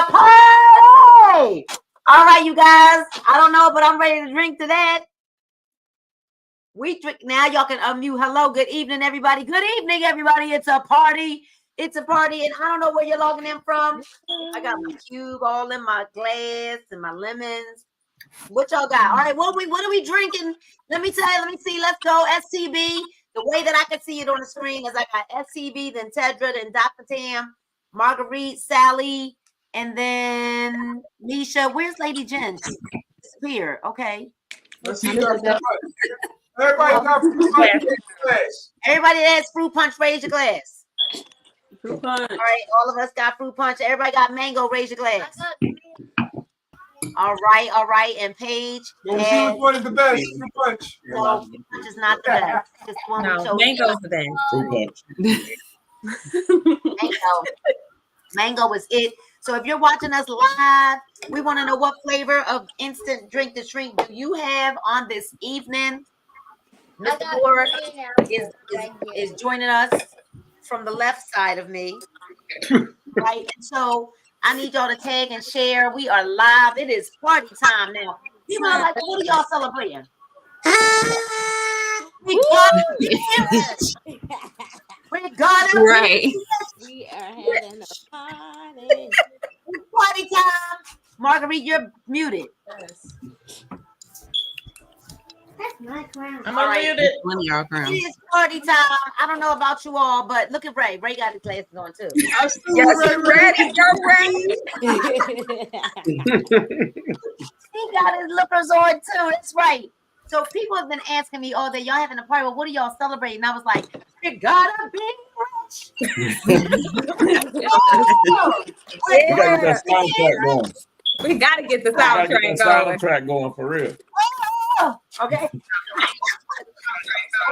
party. All right, you guys. I don't know, but I'm ready to drink to that. We drink now. Y'all can unmute. Hello, good evening, everybody. Good evening, everybody. It's a party. It's a party, and I don't know where you're logging in from. I got my cube all in my glass and my lemons. What y'all got? All right, what are we drinking? Let me tell you. Let me see. Let's go. STB. The way that I can see it on the screen is I got STB, then Tedra, then Dr. Tam, Marguerite, Sally, and then Nisha. Where's Lady Jen? She disappeared. Okay. Let's see. Everybody got fruit punch, raise your glass. Everybody that has fruit punch, raise your glass. Fruit punch. All right, all of us got fruit punch. Everybody got mango, raise your glass. All right. And Paige. Well, see which one is the best. Fruit punch. No, fruit punch is not the best. This one we chose. Mango's the best. Fruit punch. Mango is it. So if you're watching us live, we want to know what flavor of instant drink to drink do you have on this evening. Mr. Board is joining us from the left side of me. Right. And so I need y'all to tag and share. We are live. It is party time now. You know, like, what are y'all celebrating? We got it. Right. We are having a party. Party time. Marguerite, you're muted. Yes. That's my crown. I'm unmuted. One of y'all It crown. is party time. I don't know about you all, but look at Ray. Ray got his glasses on too. Yes, you're ready. You're ready. He got his lookers on too. That's right. So people have been asking me all day, y'all having a party? Well, what are y'all celebrating? And I was like, you gotta be rich. You gotta get that soundtrack going. We gotta get the You gotta get soundtrack that going. soundtrack going for real. Okay.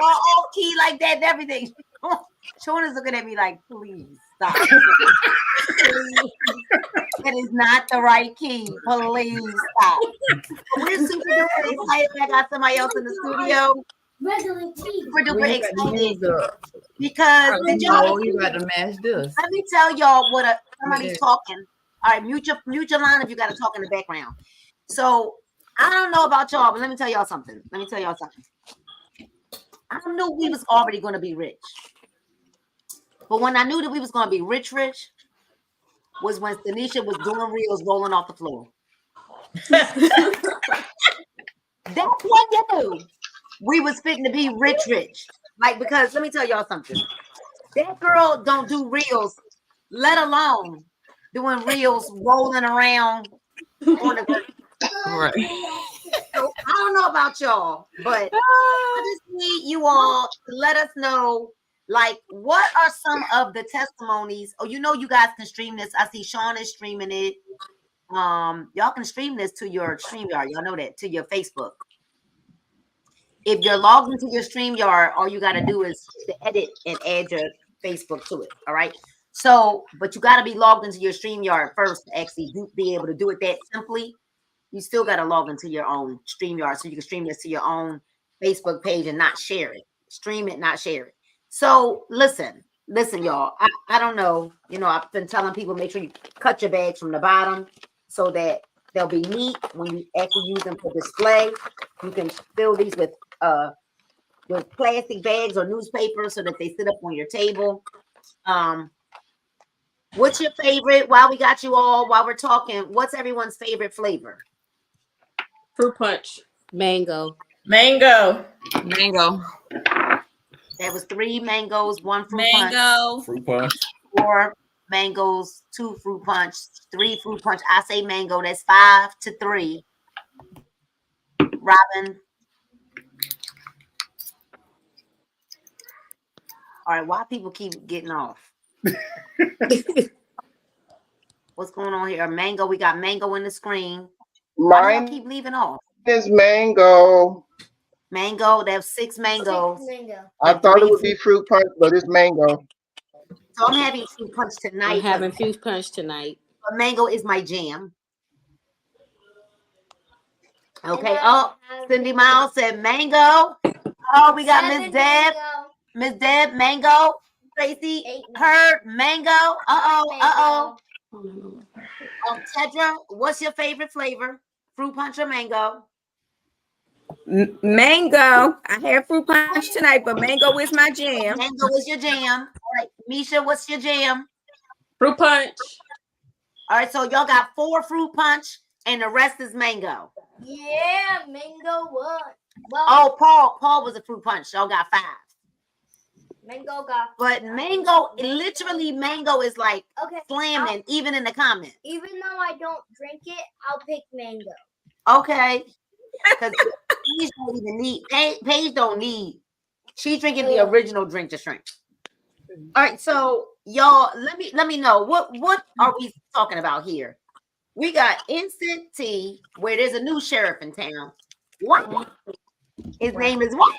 all key like that and everything. Sean is looking at me like, please stop. Please. That is not the right key. Please stop. We're super duper excited. I got somebody else in the studio. Super duper excited because did y'all? You got to match this. Let me tell y'all what somebody's talking. All right, mute your line if you got to talk in the background. So I don't know about y'all, but let me tell y'all something. I knew we was already going to be rich. But when I knew that we was going to be rich, was when Tanisha was doing reels rolling off the floor. That's when you knew we was fitting to be rich. Like, because let me tell y'all something. That girl don't do reels, let alone doing reels rolling around on the ground. Right. So I don't know about y'all, but I just need you all to let us know, like, what are some of the testimonies? Oh, you know, you guys can stream this. I see Sean is streaming it. Y'all can stream this to your StreamYard. Y'all know that, to your Facebook. If you're logged into your StreamYard, all you got to do is to edit and add your Facebook to it. All right. So, but you got to be logged into your StreamYard first to actually be able to do it that simply. You still got to log into your own StreamYard so you can stream this to your own Facebook page and not share it. Stream it, not share it. So listen, y'all. I don't know. You know, I've been telling people, make sure you cut your bags from the bottom so that they'll be neat when you actually use them for display. You can fill these with plastic bags or newspaper so that they sit up on your table. What's your favorite? While we got you all, while we're talking, what's everyone's favorite flavor? Fruit punch. Mango. Mango. That was 3 mangoes, 1 fruit punch. Fruit punch. 4 mangoes, 2 fruit punch, 3 fruit punch. I say mango. That's 5-3. Robin. All right, why people keep getting off? What's going on here? Mango. We got mango in the screen. Why do y'all keep leaving off? It's mango. Mango. There's 6 mangoes. I thought it would be fruit punch, but it's mango. So I'm having fruit punch tonight. I'm having fruit punch tonight. But mango is my jam. Okay. Oh, Cindy Miles said mango. Oh, we got Miss Deb. Miss Deb, mango. Tracy, Herb, mango. Tedra, what's your favorite flavor? Fruit punch or mango? Mango. I had fruit punch tonight, but mango is my jam. Mango is your jam. All right, Misha, what's your jam? Fruit punch. All right, so y'all got 4 fruit punch, and the rest is mango. Yeah, mango what? Well, Oh, Paul was a fruit punch. Y'all got 5. mango got. But mango, literally, mango is like Okay. slamming, even in the comments. Even though I don't drink it, I'll pick mango. Okay, because Paige don't even need. Paige don't need. She's drinking the original drink to shrink. All right, so y'all, let me know what are we talking about here? We got instant tea where there's a new sheriff in town. What? His name is what?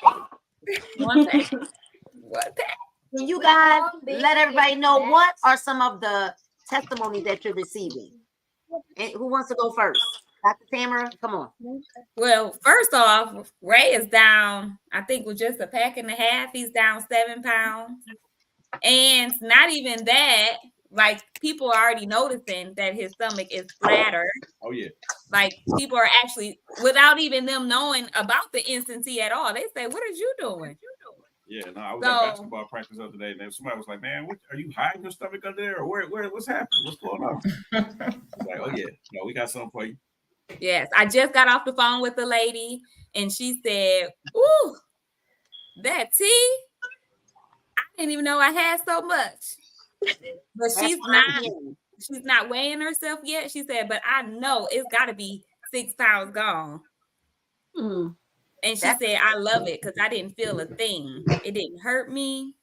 What that? Can you guys let everybody know what are some of the testimonies that you're receiving? And who wants to go first? Dr. Tamara, come on. Well, first off, Ray is down, I think with just a pack and a half, he's down 7 pounds. And not even that, like people are already noticing that his stomach is flatter. Oh yeah. Like people are actually, without even them knowing about the instant tea at all, they say, "What are you doing?" Yeah, no, I was at basketball practice the other day, and somebody was like, "Man, what, are you hiding your stomach under there, or what's happening? What's going on?" I was like, "Oh yeah, no, we got something for you." Yes, I just got off the phone with the lady, and she said, "Ooh, that tea! I didn't even know I had so much." But she's not weighing herself yet. She said, "But I know it's got to be 6 pounds gone." Mm. And she said, "I love it because I didn't feel a thing. It didn't hurt me.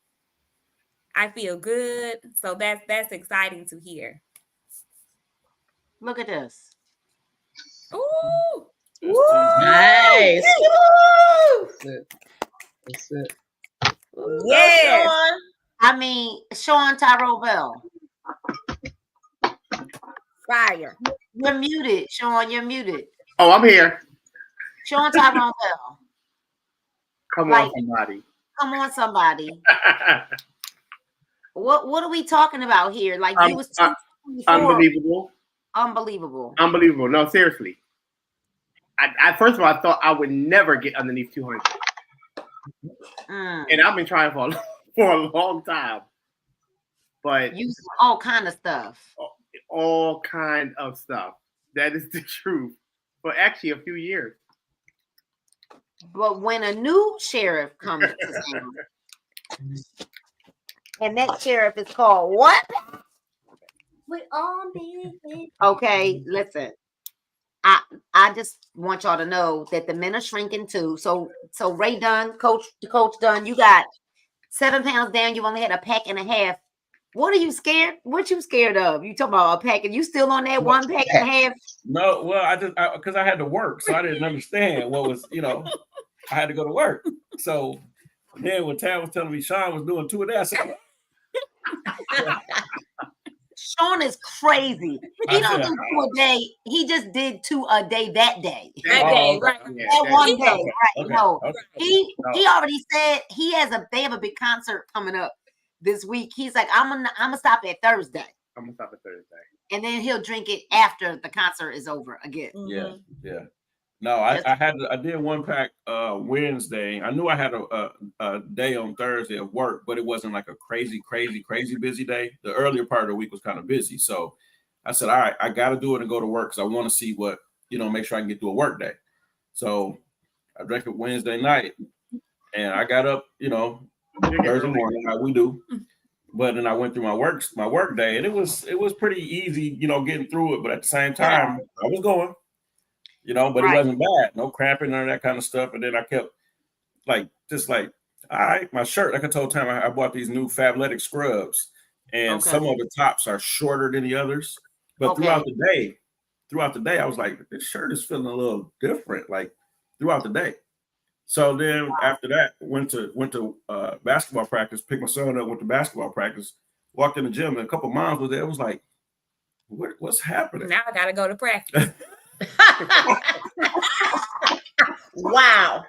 I feel good." So that's exciting to hear. Look at this. Ooh, Nice. That's it. yes. I mean, Sean Tyrell Bell. Fire. You're muted, Sean. You're muted. Oh, I'm here. Sean Tyrell Bell. Come Like- on, somebody. Come on, somebody. What are we talking about here? Like you was 224. Unbelievable. Unbelievable. No, seriously. I first of all, I thought I would never get underneath 200, and I've been trying for a long time. But using all kind of stuff. All kind of stuff. That is the truth. For actually a few years. But when a new sheriff comes to town, and that sheriff is called what? We all be. Okay, listen. I just want y'all to know that the men are shrinking too. So Ray Dunn, Coach Dunn, you got 7 pounds down. You only had a pack and a half. What are you scared? What you scared of? You talking about a pack and you still on that 1 pack and a half? No, well, because I had to work, so I didn't understand what was, I had to go to work. So then when Tam was telling me Sean was doing 2 of that, I said, Sean is crazy. He don't do 2 a day. He just did 2 a day that day. That day, right? That one day, right? Okay, No, okay. he already said they have a big concert coming up this week. He's like, I'm gonna stop at Thursday. I'm gonna stop at Thursday. And then he'll drink it after the concert is over again. Yeah. No, I did 1 pack Wednesday. I knew I had a day on Thursday of work, but it wasn't like a crazy busy day. The earlier part of the week was kind of busy. So I said, all right, I got to do it and go to work because I want to see what, make sure I can get through a work day. So I drank it Wednesday night and I got up, Thursday morning, like we do. But then I went through my work day and it was pretty easy, getting through it. But at the same time, I was going. But It wasn't bad. No cramping, none of that kind of stuff. And then I kept all right, my shirt, like I told Tam, I bought these new Fabletics scrubs. And some of the tops are shorter than the others. But throughout the day, I was like, this shirt is feeling a little different, like throughout the day. So then after that, went to basketball practice, picked my son up, went to basketball practice, walked in the gym, and a couple of moms were there. It was like, what's happening? Now I gotta go to practice. Wow.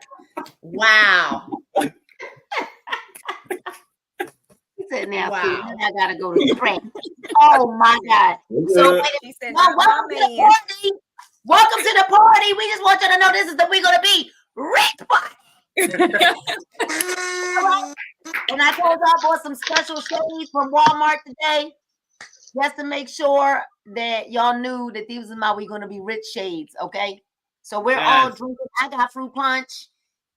said, now Wow. see, now I gotta go to track. Oh my God. So wait a She said, Well, "Not welcome my to the man." party. Welcome to the party. We just want you to know this is the we're gonna be rich party. All right. And I told y'all I bought some special shades from Walmart today, just to make sure that y'all knew that these are my we're gonna be rich shades. Okay. So we're all Yes. drinking. I got fruit punch,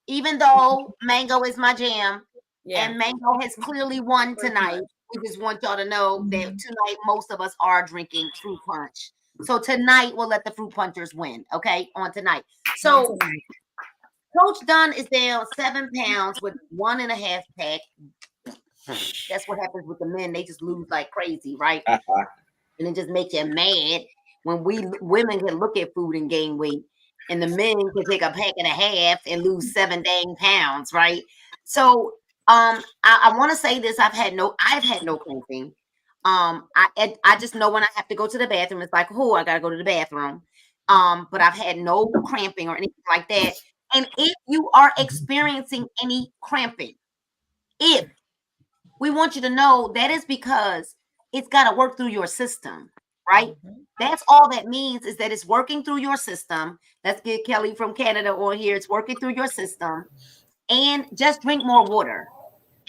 even though mango is my jam, Yeah. and mango has clearly won tonight. We just want y'all to know that tonight most of us are drinking fruit punch. So tonight we'll let the fruit punchers win. Okay, on tonight. So Coach Dunn is down 7 pounds with 1.5 pack. That's what happens with the men. They just lose like crazy, right? And it just makes you mad when we women can look at food and gain weight, and the men can take a pack and a half and lose 7 dang pounds, right? So I want to say this. I've had no cramping. I just know when I have to go to the bathroom, it's like, oh, I gotta go to the bathroom. But I've had no cramping or anything like that. And if you are experiencing any cramping, we want you to know that is because it's got to work through your system, right? That's all that means, is that it's working through your system. Let's get Kelly from Canada on here. It's working through your system. And just drink more water.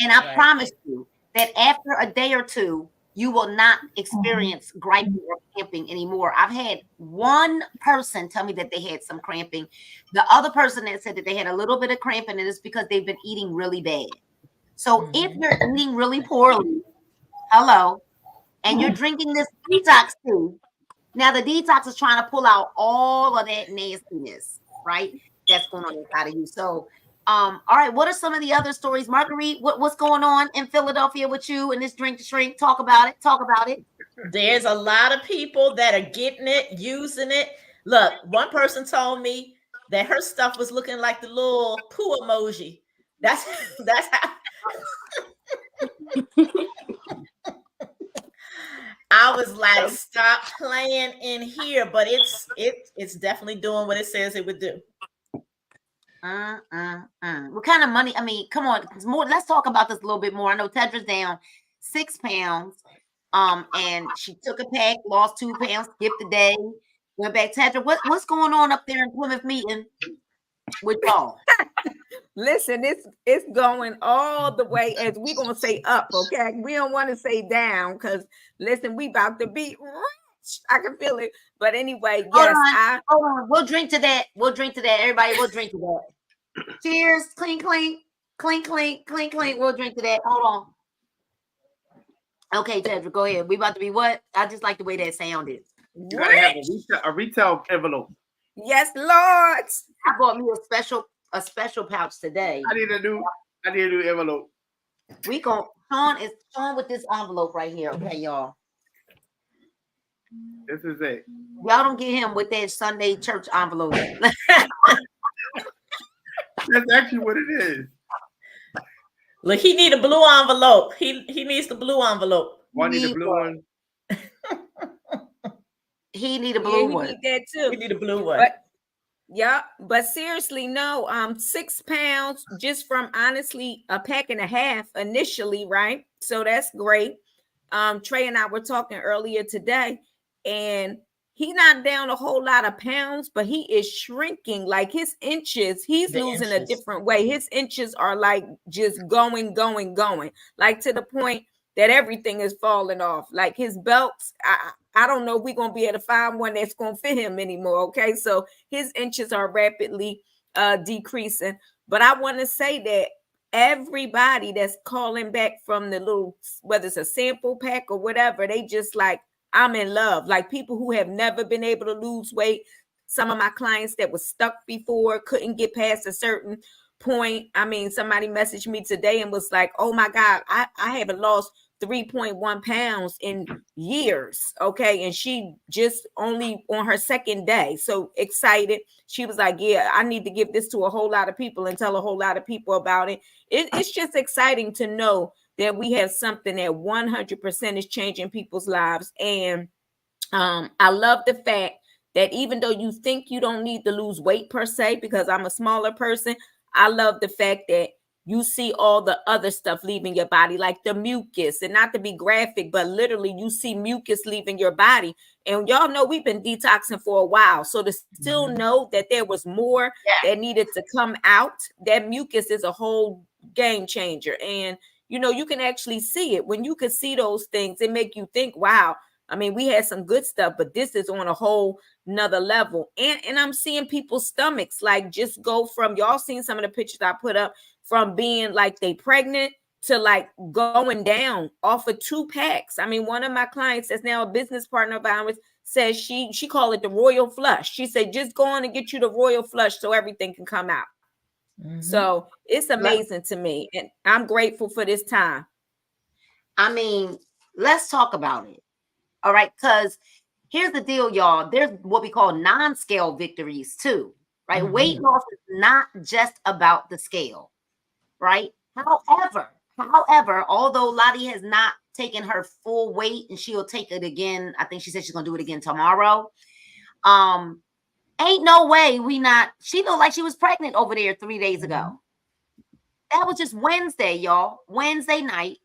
And I promise you that after a day or two, you will not experience griping or cramping anymore. I've had one person tell me that they had some cramping. The other person that said that they had a little bit of cramping, and it's because they've been eating really bad. So if you're eating really poorly, and you're drinking this detox too, now the detox is trying to pull out all of that nastiness, right? That's going on inside of you. So, all right, what are some of the other stories, Marguerite? What's going on in Philadelphia with you and this drink to shrink? Talk about it. Talk about it. There's a lot of people that are getting it, using it. Look, one person told me that her stuff was looking like the little poo emoji. That's how. I was like, stop playing in here, but it's definitely doing what it says it would do. What kind of money? I mean, come on, let's talk about this a little bit more. I know Tedra's down 6 pounds. And she took a pack, lost 2 pounds, skipped a day, went back. Tedra, what's going on up there in Plymouth meeting with y'all? Listen, it's going all the way, as we gonna say up, okay? We don't want to say down, because listen, we about to be rich. I can feel it. But anyway, yes, hold on. We'll drink to that. Everybody, we'll drink to that. Cheers. Clink, clink. Clink, clink, clink, clink. We'll drink to that. Hold on. Okay, Tedra, go ahead. We about to be what? I just like the way that sounded. You gotta have a retail envelope. Yes, Lord. I bought me a special pouch today. I need a new envelope. Sean with this envelope right here. Okay, y'all. This is it. Y'all don't get him with that Sunday church envelope. That's actually what it is. Look, he need a blue envelope. He needs the blue envelope. One need a blue one. He need a blue one. He need that too. We need a blue one. But seriously, no. 6 pounds just from honestly a pack and a half initially, right? So that's great. Trey and I were talking earlier today, and he's not down a whole lot of pounds, but he is shrinking. Like his inches, he's losing a different way. His inches are like just going, like to the point that everything is falling off. Like his belts, I don't know if we're going to be able to find one that's going to fit him anymore. Okay. So his inches are rapidly decreasing. But I want to say that everybody that's calling back from the little, whether it's a sample pack or whatever, they just like, I'm in love. Like people who have never been able to lose weight. Some of my clients that were stuck before couldn't get past a certain point. I mean, somebody messaged me today and was like, oh my God, I haven't lost 3.1 pounds in years. Okay. And she just only on her second day. So excited. She was like, yeah, I need to give this to a whole lot of people and tell a whole lot of people about it. It's just exciting to know that we have something that 100% is changing people's lives. And I love the fact that even though you think you don't need to lose weight per se, because I'm a smaller person, I love the fact that you see all the other stuff leaving your body, like the mucus. And not to be graphic, but literally you see mucus leaving your body. And y'all know we've been detoxing for a while. So to still know that there was more that needed to come out, that mucus is a whole game changer. And, you know, you can actually see it. When you can see those things, it make you think, wow, I mean, we had some good stuff, but this is on a whole nother level. And I'm seeing people's stomachs like just go from, y'all seen some of the pictures I put up, from being like they pregnant to like going down off of 2 packs. I mean, one of my clients that's now a business partner of ours says she called it the royal flush. She said, just go on and get you the royal flush so everything can come out. So it's amazing to me. And I'm grateful for this time. I mean, let's talk about it. All right. Because here's the deal, y'all. There's what we call non-scale victories too, right? Weight loss is not just about the scale, right? However, although Lottie has not taken her full weight and she'll take it again, I think she said she's gonna do it again tomorrow. Ain't no way she looked like she was pregnant over there 3 days ago. That was just Wednesday, y'all. Wednesday night,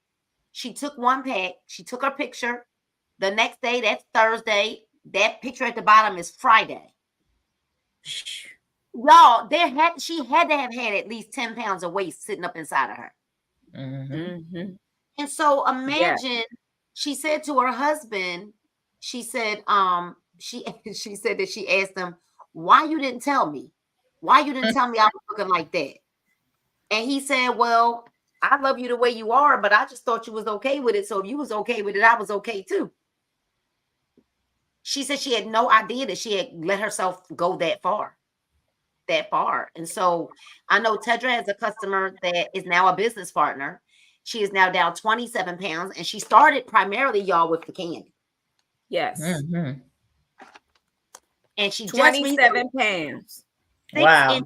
she took 1 pack. She took her picture. The next day, that's Thursday. That picture at the bottom is Friday. Y'all, she had to have had at least 10 pounds of weight sitting up inside of her. And so imagine, she said to her husband, she said, she said that she asked him, why you didn't tell me? Why you didn't tell me I was looking like that? And he said, well, I love you the way you are, but I just thought you was okay with it. So if you was okay with it, I was okay too. She said she had no idea that she had let herself go that far. And so I know Tedra has a customer that is now a business partner. She is now down 27 pounds, and she started primarily, y'all, with the candy. Yes. And she 27 pounds. Wow.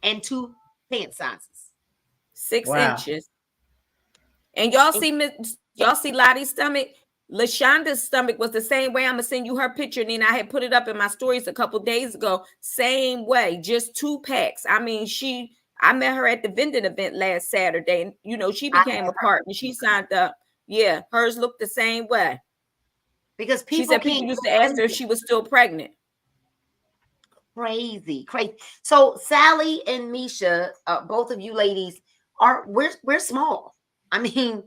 And 2 pant sizes. 6 inches. And y'all see Lottie's stomach? LaShonda's stomach was the same way. I'm gonna send you her picture. And then I had put it up in my stories a couple days ago. Same way, just 2 packs. I mean, I met her at the vending event last Saturday, and you know, she became a partner. She signed up. Yeah, hers looked the same way. Because she said people used to ask her if she was still pregnant. Crazy. So Sally and Misha, both of you ladies, we're small. I mean,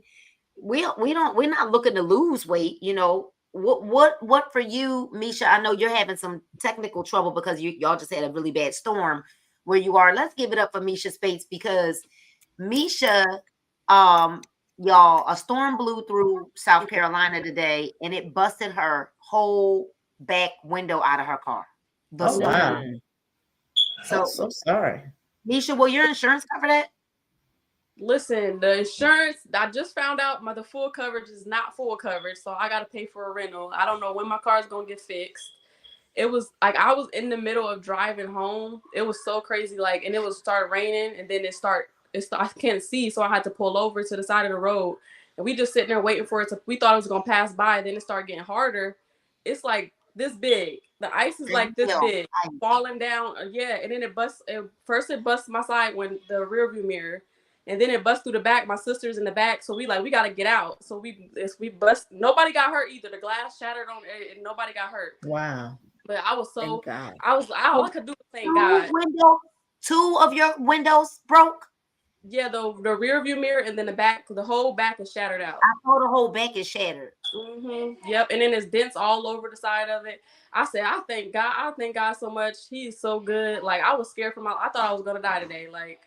we're not looking to lose weight. You know, what for you, Misha? I know you're having some technical trouble because y'all just had a really bad storm where you are. Let's give it up for Misha Spates, because Misha, y'all, a storm blew through South Carolina today and it busted her whole back window out of her car. Oh, wow. So sorry. Misha, will your insurance cover that? Listen, the insurance, I just found out the full coverage is not full coverage, so I got to pay for a rental. I don't know when my car is going to get fixed. It was like I was in the middle of driving home. It was so crazy, like, and it was start raining, and then I can't see, so I had to pull over to the side of the road, and we just sitting there waiting for it to. We thought it was going to pass by, then it started getting harder. It's like this big. The ice is like this big, falling down. Yeah, and then it busts my side when the rear view mirror. And then it bust through the back. My sister's in the back, so we got to get out. So we bust. Nobody got hurt either. The glass shattered on it, and nobody got hurt. Wow. But I was so, all I could do was thank God. 2 of your windows broke? Yeah, the rear view mirror, and then the whole back is shattered out. I thought the whole back is shattered. Yep, and then there's dents all over the side of it. I said, I thank God so much. He's so good. Like, I was scared I thought I was going to die today. Like,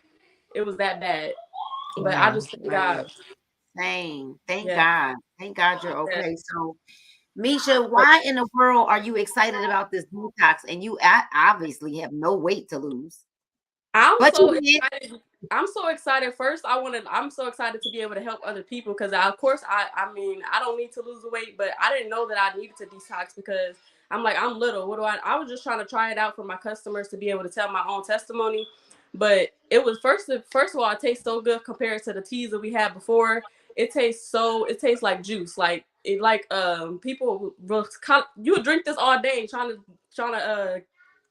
it was that bad. But I just thank God. Thank God. Thank God you're okay. So, Misha, why in the world are you excited about this detox? And you obviously have no weight to lose. I'm so excited. First, I'm so excited to be able to help other people because, of course, I mean, I don't need to lose the weight, but I didn't know that I needed to detox because I'm little. I was just trying to try it out for my customers to be able to tell my own testimony. But it was first of all, it tastes so good compared to the teas that we had before. It tastes like juice. Like people you would drink this all day trying to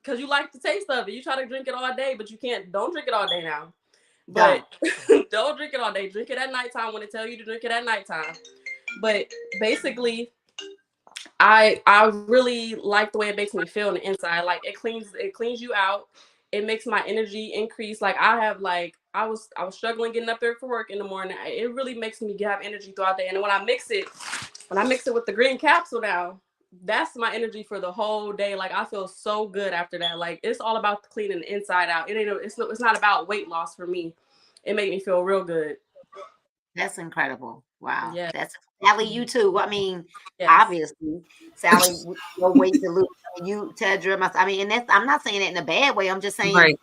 because you like the taste of it. You try to drink it all day, but you can't. Don't drink it all day now. But don't drink it all day. Drink it at nighttime when they tell you to drink it at nighttime. But basically, I really like the way it makes me feel on the inside. Like it cleans you out. It makes my energy increase. Like I was struggling getting up there for work in the morning. It really makes me have energy throughout the day. And when I mix it with the green capsule now, that's my energy for the whole day. Like I feel so good after that. Like it's all about cleaning the inside out. It's not about weight loss for me. It made me feel real good. That's incredible. Wow. Yeah. That's Sally, you too. I mean, Yes. obviously, Sally, no weight to lose. You, Tedra, I mean, and that's, I'm not saying it in a bad way. I'm just saying, Right.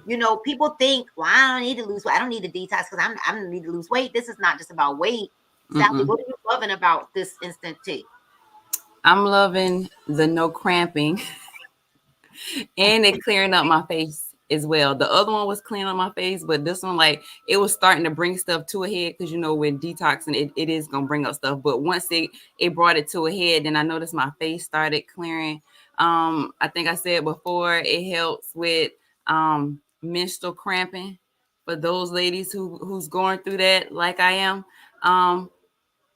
you know, people think, well, I don't need to lose weight. I don't need to detox because I don't need to lose weight. This is not just about weight. Sally, what are you loving about this instant tea? I'm loving the no cramping and it clearing up my face as well. The other one was cleaning up my face, but this one, like, it was starting to bring stuff to a head because, you know, with detoxing, it is going to bring up stuff. But once it brought it to a head, then I noticed my face started clearing. I think I said before, it helps with menstrual cramping for those ladies who's going through that like I am.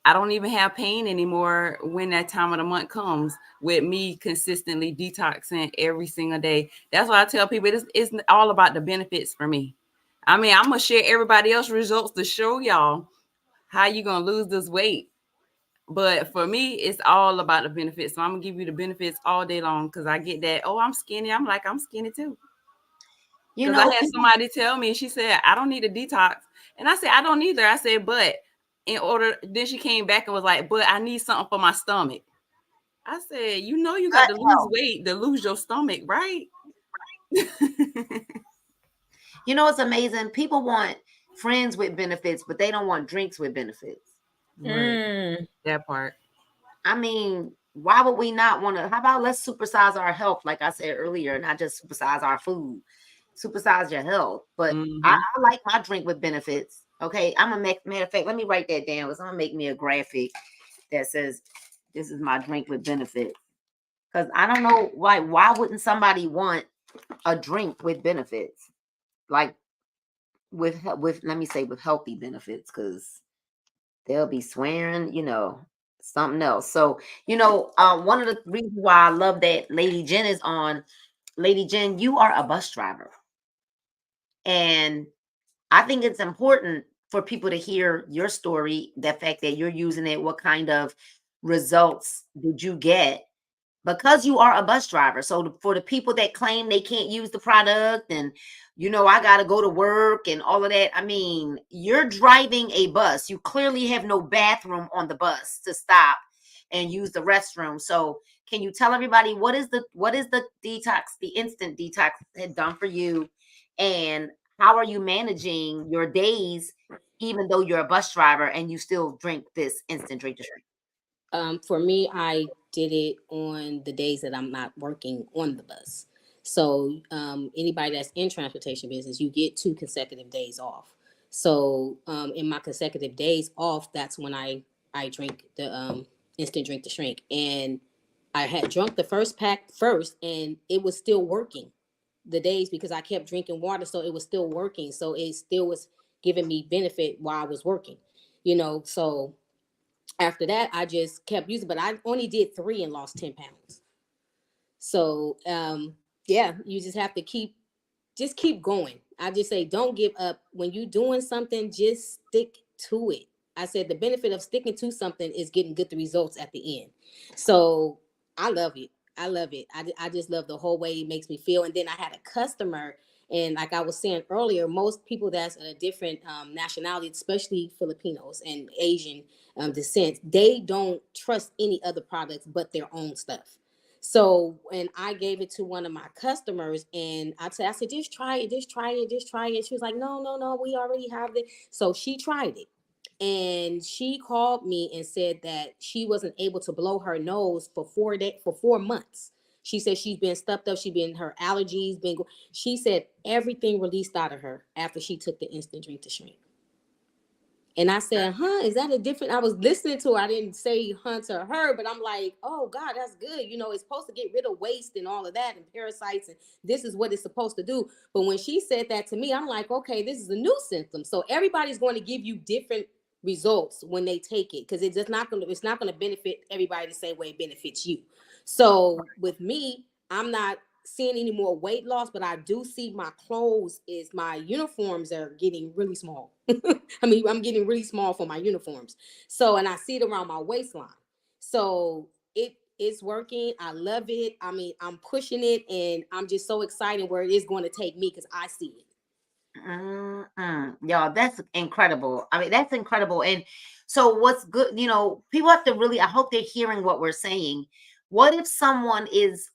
I don't even have pain anymore when that time of the month comes with me consistently detoxing every single day. That's why I tell people it's all about the benefits for me. I mean, I'm going to share everybody else's results to show y'all how you're going to lose this weight. But for me, it's all about the benefits. So I'm going to give you the benefits all day long because I get that, oh, I'm skinny. I'm like, I'm skinny too. Because I had somebody tell me, she said, I don't need a detox. And I said, I don't either. I said, but then she came back and was like, but I need something for my stomach. I said, you know, you got to lose weight to lose your stomach, right? You know, it's amazing. People want friends with benefits, but they don't want drinks with benefits. That part. I mean, why would we not want to? How about let's supersize our health, like I said earlier, not just supersize our food, supersize your health. But I like my drink with benefits. Okay, I'm gonna matter of fact, let me write that down. I'm gonna make me a graphic that says this is my drink with benefits. Because I don't know why wouldn't somebody want a drink with benefits? Like with let me say with healthy benefits, because they'll be swearing, you know, something else. So, you know, one of the reasons why I love that Lady Jen is on. Lady Jen, you are a bus driver. And I think it's important for people to hear your story, the fact that you're using it, what kind of results did you get? Because you are a bus driver. So for the people that claim they can't use the product and, you know, I got to go to work and all of that. I mean, you're driving a bus. You clearly have no bathroom on the bus to stop and use the restroom. So can you tell everybody what is the detox, the instant detox had done for you? And how are you managing your days, even though you're a bus driver and you still drink this instant drink to drink? For me, I did it on the days that I'm not working on the bus. So anybody that's in transportation business, you get 2 consecutive days off. So in my consecutive days off, that's when I drink the instant drink to shrink. And I had drunk the first pack first, and it was still working the days because I kept drinking water, so it was still working. So it still was giving me benefit while I was working, you know. So after that, I just kept using, but I only did 3 and lost 10 pounds. So yeah, you just have to keep going. I just say, don't give up. When you're doing something, just stick to it. I said the benefit of sticking to something is getting good results at the end. So I love it. I love it. I just love the whole way it makes me feel. And then I had a customer, and like I was saying earlier, most people that's a different nationality, especially Filipinos and Asian descent, they don't trust any other products but their own stuff. So when I gave it to one of my customers, and I said, just try it, just try it, just try it. She was like, no, we already have it. So she tried it. And she called me and said that she wasn't able to blow her nose for 4 months. She said she's been stuffed up. Her allergies she said everything released out of her after she took the instant drink to shrink. And I said, is that a different? I was listening to her. I didn't say Hunter or her, but I'm like, oh God, that's good. You know, it's supposed to get rid of waste and all of that and parasites. And this is what it's supposed to do. But when she said that to me, I'm like, okay, this is a new symptom. So everybody's going to give you different results when they take it, because it's not going to benefit everybody the same way it benefits you. So with me, I'm not seeing any more weight loss, but I do see my my uniforms are getting really small. I mean, I'm getting really small for my uniforms. So, and I see it around my waistline. So it's working. I love it. I mean, I'm pushing it, and I'm just so excited where it is going to take me, because I see it. Y'all, that's incredible. I mean, that's incredible. And so what's good, you know, people have to really, I hope they're hearing what we're saying. What if someone is,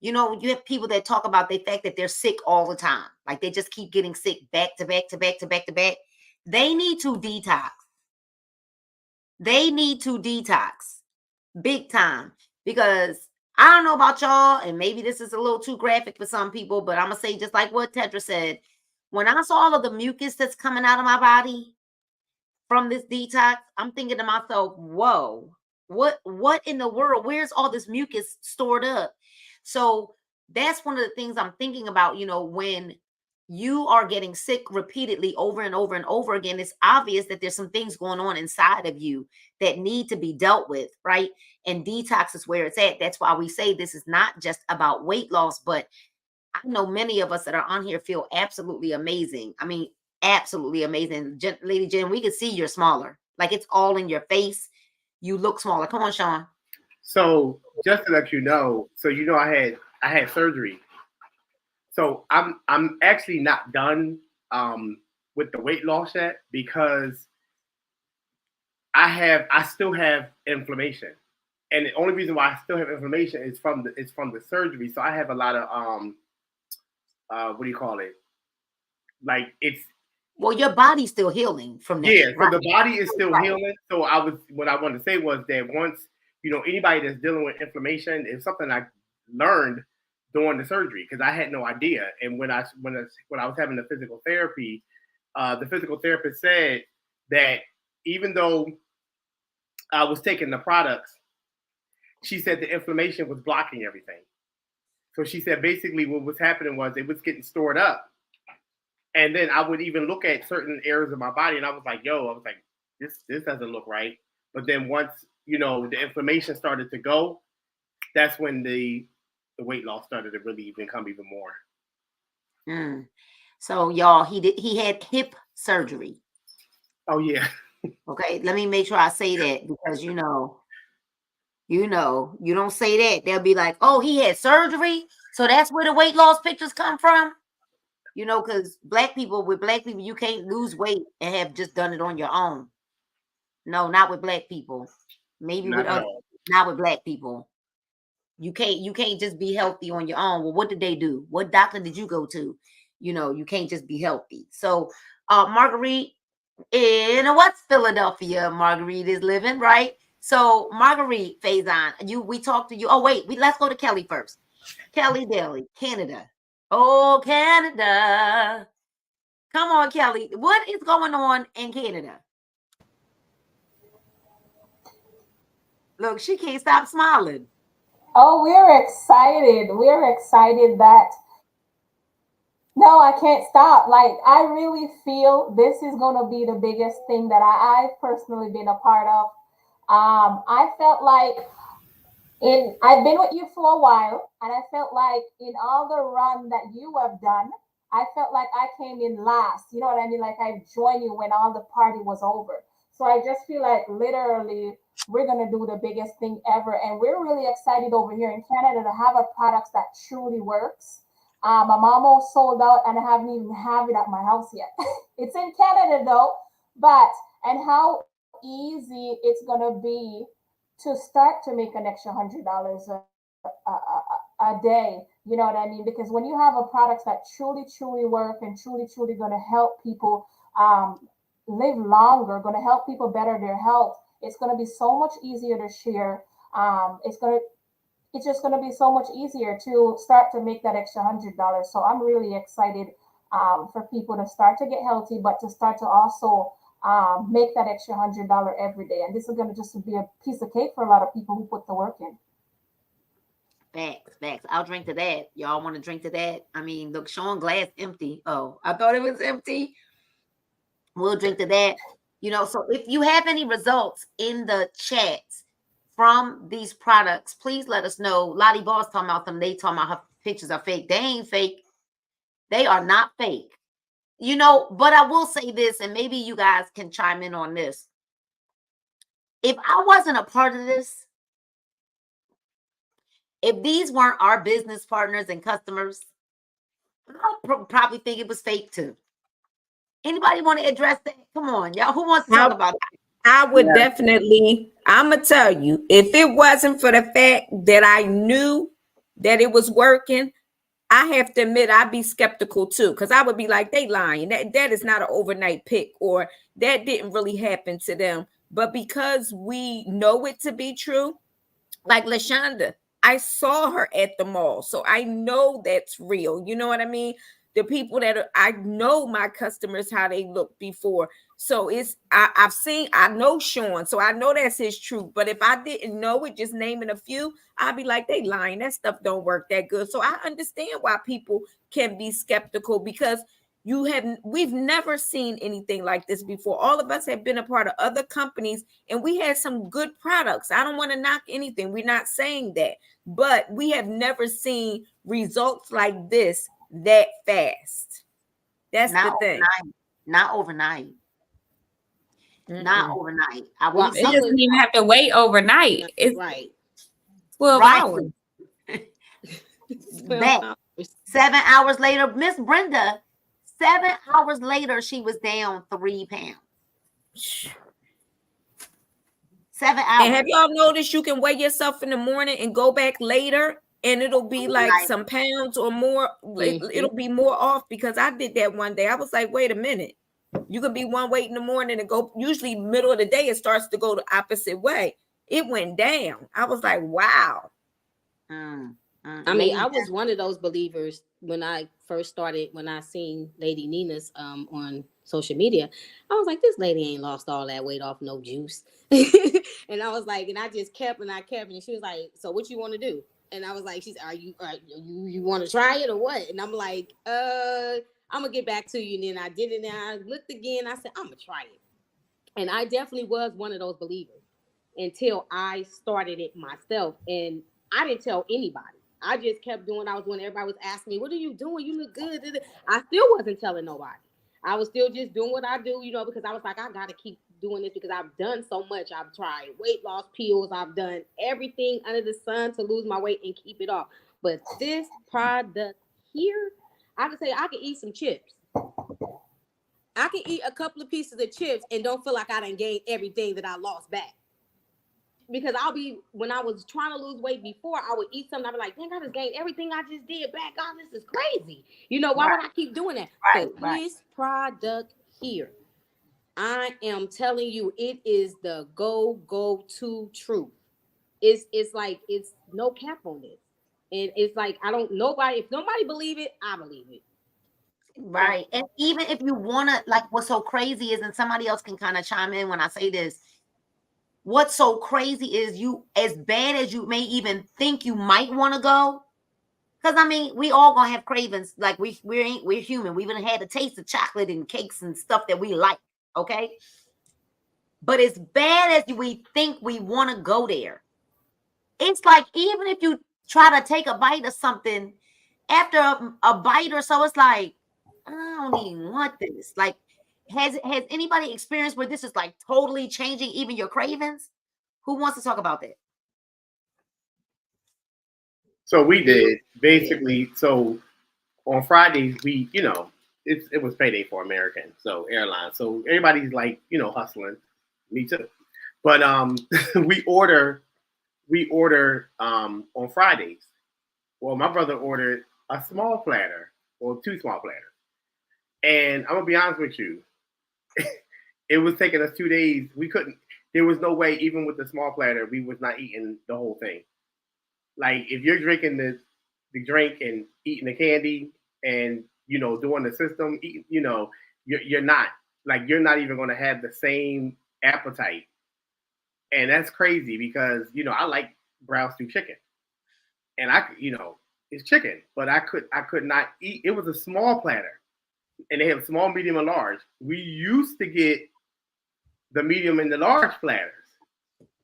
you know, you have people that talk about the fact that they're sick all the time. Like they just keep getting sick back to back to back to back to back. They need to detox. They need to detox big time, because I don't know about y'all, and maybe this is a little too graphic for some people, but I'm going to say just like what Tedra said, when I saw all of the mucus that's coming out of my body from this detox, I'm thinking to myself, whoa, what in the world? Where's all this mucus stored up? So that's one of the things I'm thinking about, you know, when you are getting sick repeatedly over and over and over again, it's obvious that there's some things going on inside of you that need to be dealt with, right? And detox is where it's at. That's why we say this is not just about weight loss, but I know many of us that are on here feel absolutely amazing. I mean, absolutely amazing. Lady Jen, we can see you're smaller. Like it's all in your face. You look smaller. Come on, Sean. So just to let you know, I had surgery. So I'm actually not done with the weight loss yet, because I still have inflammation. And the only reason why I still have inflammation is from the surgery. So I have a lot of what do you call it? Like well, your body's still healing from that. Yeah, so right? the body is still Right. healing. So what I wanted to say was that once, you know, anybody that's dealing with inflammation is something I learned during the surgery, because I had no idea. And when I was having the physical therapy, the physical therapist said that even though I was taking the products, she said the inflammation was blocking everything. So she said basically what was happening was it was getting stored up. And then I would even look at certain areas of my body, and I was like, this doesn't look right. But then once, you know, the inflammation started to go, that's when the weight loss started to really become even more. So y'all, he had hip surgery. Oh yeah. Okay, let me make sure I say that, because you don't say that, they'll be like, oh, he had surgery, so that's where the weight loss pictures come from. You know, because black people, you can't lose weight and have just done it on your own. No, not with black people. Maybe not with black people. You can't just be healthy on your own. Well, what did they do? What doctor did you go to? You know, you can't just be healthy. So Marguerite in what's Philadelphia, Marguerite is living, right? So Marguerite Faison, we talked to you. Oh, wait, let's go to Kelly first. Kelly Daly, Canada. Oh, Canada. Come on, Kelly. What is going on in Canada? Look, she can't stop smiling. Oh, we're excited. We're excited that. No, I can't stop. Like, I really feel this is going to be the biggest thing that I've personally been a part of. I felt like I've been with you for a while, and I felt like in all the run that you have done, I felt like I came in last. You know what I mean? Like I joined you when all the party was over. So I just feel like literally we're going to do the biggest thing ever. And we're really excited over here in Canada to have a product that truly works. I'm almost sold out, and I haven't even have it at my house yet. It's in Canada though, and how easy it's going to be to start to make an extra $100 a day. You know what I mean? Because when you have a product that truly work and truly going to help people live longer, going to help people better their health, it's going to be so much easier to share. It's just going to be so much easier to start to make that extra $100. So I'm really excited for people to start to get healthy, but to start to also make that extra $100 every day. And this is going to just be a piece of cake for a lot of people who put the work in. Facts. I'll drink to that. Y'all want to drink to that? I mean, look, Sean glass empty. Oh, I thought it was empty. We'll drink to that. You know, so if you have any results in the chats from these products, please let us know. Lottie Boss talking about them. They talking about her pictures are fake. They ain't fake. They are not fake. You know, but I will say this, and maybe you guys can chime in on this. If I wasn't a part of this, if these weren't our business partners and customers, I'd probably think it was fake too. Anybody want to address that? Come on, y'all. Who wants to talk about that? I would definitely, I'm going to tell you, if it wasn't for the fact that I knew that it was working, I have to admit I'd be skeptical too, because I would be like, they lying. That is not an overnight pick, or that didn't really happen to them. But because we know it to be true, like LaShonda, I saw her at the mall, so I know that's real. You know what I mean? The people I know my customers, how they look before. So I know Sean, so I know that's his truth. But if I didn't know it, just naming a few, I'd be like, they lying. That stuff don't work that good. So I understand why people can be skeptical, because we've never seen anything like this before. All of us have been a part of other companies, and we had some good products. I don't want to knock anything. We're not saying that, but we have never seen results like this that fast. That's Not the thing. Not overnight. Not overnight. It doesn't even have to wait overnight. It's right. 12 hours. That 7 hours later, Miss Brenda, 7 hours later, she was down 3 pounds. 7 hours. And have y'all noticed you can weigh yourself in the morning and go back later, and it'll be like some pounds or more. It'll be more off, because I did that one day. I was like, wait a minute. You could be one weight in the morning and go, usually middle of the day, it starts to go the opposite way. It went down. I was like, wow. I mean, I was one of those believers when I first started, when I seen Lady Nina's on social media. I was like, this lady ain't lost all that weight off no juice. And I was like, and I just kept and she was like, so what you want to do? And I was like, you want to try it or what? And I'm like, I'm gonna get back to you. And then I did it, and I looked again. I said, I'm gonna try it. And I definitely was one of those believers until I started it myself. And I didn't tell anybody. I just kept doing what I was doing. Everybody was asking me, what are you doing? You look good. I still wasn't telling nobody. I was still just doing what I do, because I was like, I gotta keep doing this, because I've done so much. I've tried weight loss pills. I've done everything under the sun to lose my weight and keep it off. But this product here, I can say I can eat some chips. I can eat a couple of pieces of chips and don't feel like I done gained everything that I lost back. Because when I was trying to lose weight before, I would eat something. I'd be like, dang, I just gained everything I just did back. God, this is crazy. Why would I keep doing that? This product here, I am telling you, it is the go-to truth. It's like, it's no cap on this. And it's like, if nobody believe it, I believe it. Right. And even if you want to, like, what's so crazy is, and somebody else can kind of chime in when I say this, what's so crazy is, you, as bad as you may even think you might want to go, because I mean, we all gonna have cravings. Like we're human. We even had a taste of chocolate and cakes and stuff that we like. Okay. But as bad as we think we want to go there, it's like, even if you try to take a bite of something, after a bite or so, it's like, I don't even want this. Like, has anybody experienced where this is like totally changing even your cravings? Who wants to talk about that? So we did basically. So on Fridays, we, it was payday for American, so airlines. So everybody's like, hustling. Me too. But we order on Fridays. Well, my brother ordered a small platter, or 2 small platters. And I'm gonna be honest with you, it was taking us 2 days. There was no way, even with the small platter, we was not eating the whole thing. Like, if you're drinking the drink and eating the candy and, doing the system, you're not. like you're not even going to have the same appetite. And that's crazy because, you know, I like brown stew chicken. And it's chicken, but I could not eat. It was a small platter. And they have small, medium, and large. We used to get the medium and the large platters,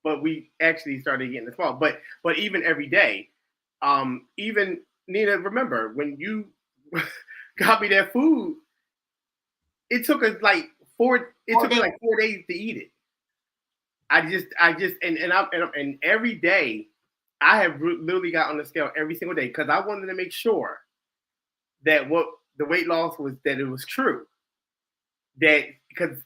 but we actually started getting the small. But even every day, even Nina, remember when you got me that food, it took us like 4 days to eat it. And every day I have literally got on the scale every single day because I wanted to make sure that what the weight loss was, that it was true. That because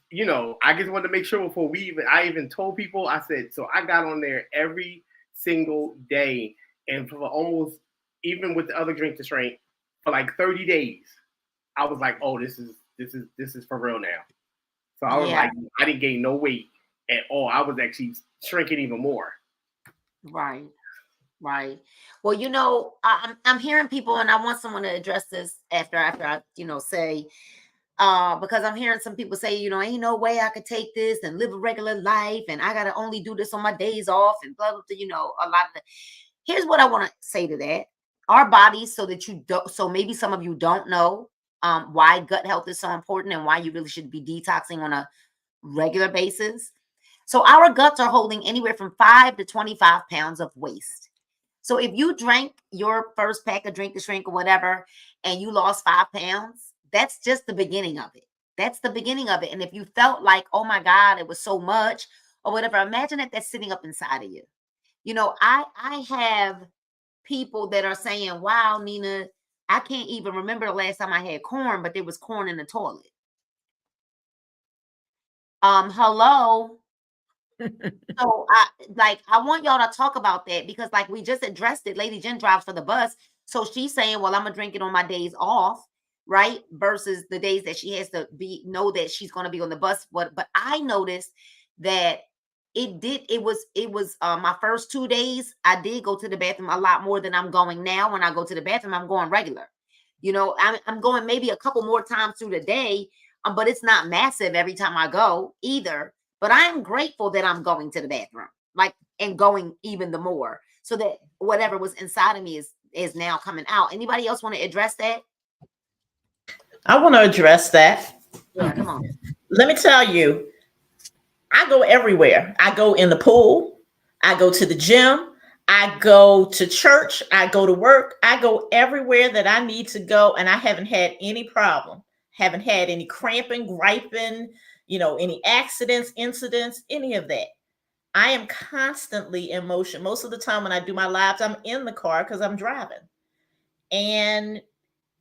I just wanted to make sure before I even told people. I said, so I got on there every single day, and for almost, even with the other drink to shrink, for like 30 days, I was like, oh, this is for real now. So I was like, I didn't gain no weight at all. I was actually shrinking even more. Right. Well, I'm hearing people, and I want someone to address this after I, say, because I'm hearing some people say, ain't no way I could take this and live a regular life, and I gotta only do this on my days off, and blah blah blah. A lot of Here's what I want to say to that: our bodies, so maybe some of you don't know why gut health is so important and why you really should be detoxing on a regular basis. So our guts are holding anywhere from 5 to 25 pounds of waste. So if you drank your first pack of Drink to Shrink or whatever, and you lost 5 pounds, that's just the beginning of it. That's the beginning of it. And if you felt like, oh my God, it was so much or whatever, imagine that's sitting up inside of you. I have people that are saying, wow, Nina, I can't even remember the last time I had corn, but there was corn in the toilet. Hello. So I want y'all to talk about that because like we just addressed it. Lady Jen drives for the bus. So she's saying, well, I'm gonna drink it on my days off, right? Versus the days that she has to know that she's gonna be on the bus. But I noticed that it was my first 2 days, I did go to the bathroom a lot more than I'm going now. When I go to the bathroom, I'm going regular. I'm going maybe a couple more times through the day, but it's not massive every time I go either. But I'm grateful that I'm going to the bathroom, and going even the more, so that whatever was inside of me is now coming out. Anybody else want to address that? I want to address that. Yeah, come on. Let me tell you, I go everywhere. I go in the pool. I go to the gym. I go to church. I go to work. I go everywhere that I need to go, and I haven't had any problem. Haven't had any cramping, griping, any accidents, incidents, any of that. I am constantly in motion. Most of the time when I do my lives, I'm in the car because I'm driving, and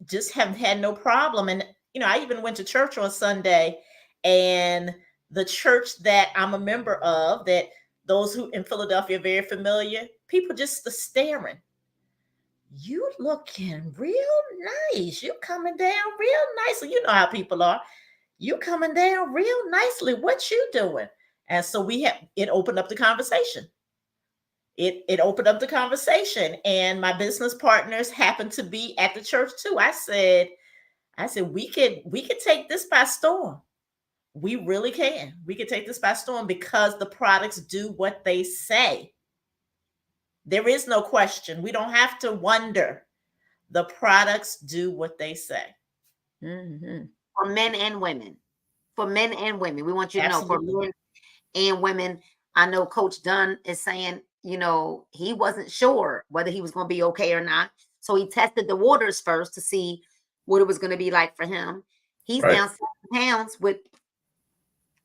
just haven't had no problem. And, I even went to church on Sunday, and the church that I'm a member of, that those who in Philadelphia are very familiar, people just staring. You looking real nice. You coming down real nicely. You know how people are. You coming down real nicely. What you doing? And so it opened up the conversation. It opened up the conversation, and my business partners happened to be at the church too. I said, we could take this by storm. We really can. We could take this by storm because the products do what they say. There is no question. We don't have to wonder. The products do what they say. Mm-hmm. For men and women. We want you to know, for men and women. I know Coach Dunn is saying, he wasn't sure whether he was going to be okay or not. So he tested the waters first to see what it was going to be like for him. He's down 7 pounds with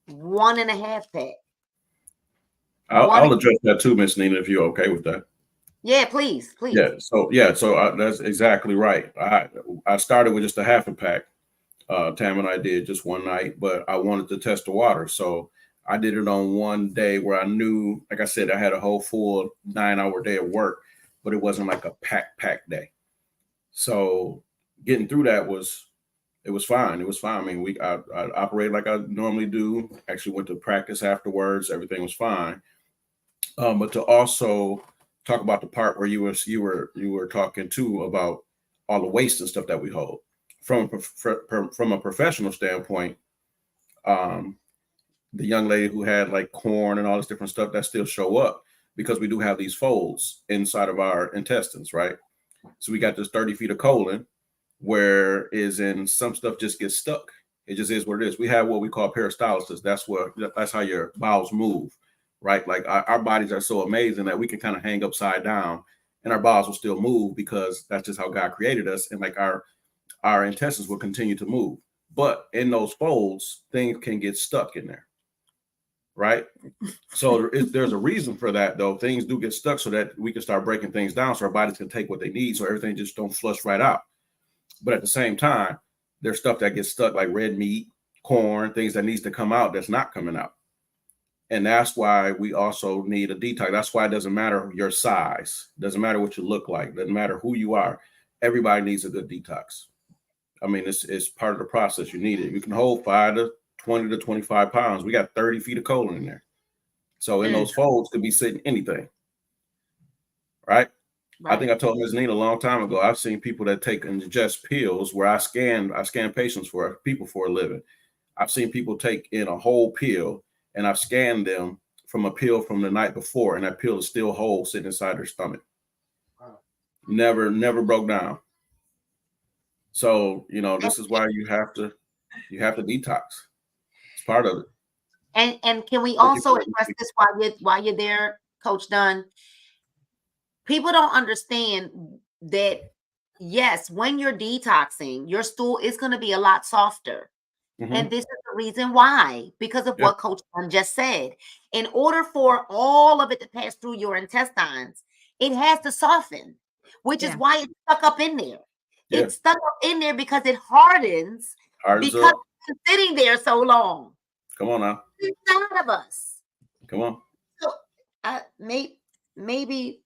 1.5 pack. I'll address that too, Miss Nina, if you're okay with that. Yeah, please. Yeah. So that's exactly right. I started with just a half a pack. Tam and I did just one night, but I wanted to test the water. So I did it on one day where I knew, like I said, I had a whole full 9-hour day of work, but it wasn't like a pack day. So getting through that was fine. It was fine. I mean, I operated like I normally do. Actually went to practice afterwards. Everything was fine. But to also talk about the part where you were talking too about all the waste and stuff that we hold from a professional standpoint. The young lady who had like corn and all this different stuff that still show up because we do have these folds inside of our intestines, right? So we got this 30 feet of colon where is in some stuff just gets stuck. It just is what it is. We have what we call peristalsis. That's how your bowels move, right? Like our bodies are so amazing that we can kind of hang upside down and our bowels will still move because that's just how God created us. And like our intestines will continue to move. But in those folds, things can get stuck in there. Right. So there's a reason for that, though. Things do get stuck so that we can start breaking things down so our bodies can take what they need. So everything just don't flush right out. But at the same time, there's stuff that gets stuck like red meat, corn, things that needs to come out that's not coming out. And that's why we also need a detox. That's why it doesn't matter your size. It doesn't matter what you look like. It doesn't matter who you are. Everybody needs a good detox. I mean, it's part of the process. You need it. You can hold 5 to 20 to 25 pounds. We got 30 feet of colon in there. So in those folds could be sitting anything. Right? I think I told Ms. Nina a long time ago, I've seen people that take and ingest pills where I scan patients for people for a living. I've seen people take in a whole pill and I've scanned them from a pill from the night before, and that pill is still whole sitting inside their stomach. Wow. Never broke down. So, this is why you have to detox. It's part of it. And can we also address this while you're there, Coach Dunn? People don't understand that, yes, when you're detoxing, your stool is going to be a lot softer. Mm-hmm. And this is the reason why, because of what Coach Dunn just said. In order for all of it to pass through your intestines, it has to soften, which is why it's stuck up in there. Yeah. It's stuck up in there because it hardens because it's sitting there so long. Come on now. Inside of us. Come on. So maybe I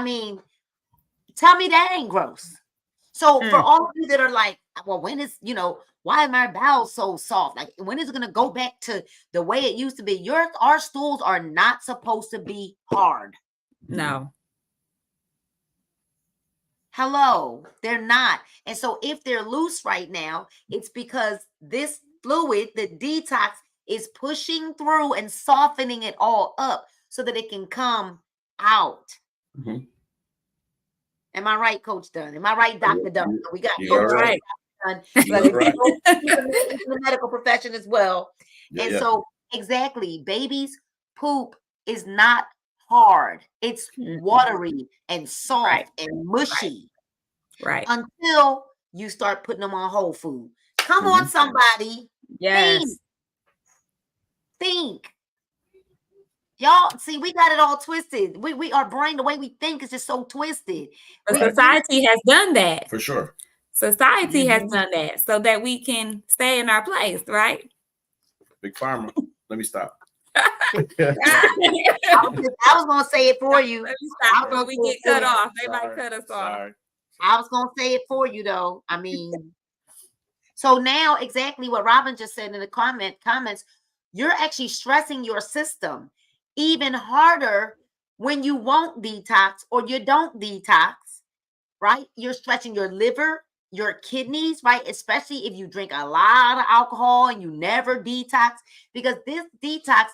mean, tell me that ain't gross. So for all of you that are like, well, when is, why are my bowels so soft? Like, when is it going to go back to the way it used to be? Our stools are not supposed to be hard. No. Hello, they're not. And so if they're loose right now, it's because this fluid, the detox, is pushing through and softening it all up so that it can come out. Mm-hmm. Am I right, Coach Dunn? Am I right, Dr. Dunn? We got Coach right. Dunn, but right. in the medical profession as well. So exactly, babies' poop is not hard. It's watery and soft and mushy. Right. Until you start putting them on whole food. Come on, somebody. Yes. Think. Y'all, see, we got it all twisted. Our brain, the way we think is just so twisted. But society has done that. For sure. Society has done that so that we can stay in our place, right? Big Pharma. Let me stop. I was going to say it for you. Let me stop before we get cut off. They might cut us off. I was going to say it for you, though. I mean, so now exactly what Robin just said in the comments, you're actually stressing your system even harder when you won't detox or you don't detox, right? You're stretching your liver, your kidneys, right? Especially if you drink a lot of alcohol and you never detox, because this detox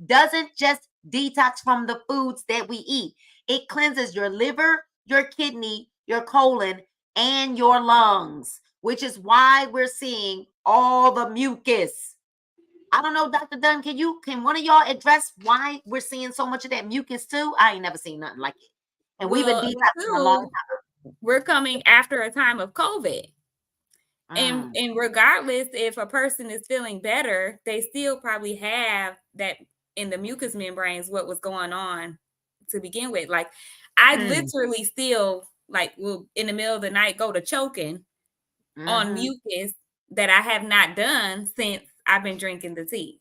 doesn't just detox from the foods that we eat. It cleanses your liver, your kidney, your colon, and your lungs, which is why we're seeing all the mucus. I don't know, Dr. Dunn, can one of y'all address why we're seeing so much of that mucus too? I ain't never seen nothing like it. And we've been detoxing for a long time. We're coming after a time of COVID. And regardless if a person is feeling better, they still probably have that in the mucous membranes, what was going on to begin with. Like I literally still will in the middle of the night go to choking on mucus that I have not done since I've been drinking the tea.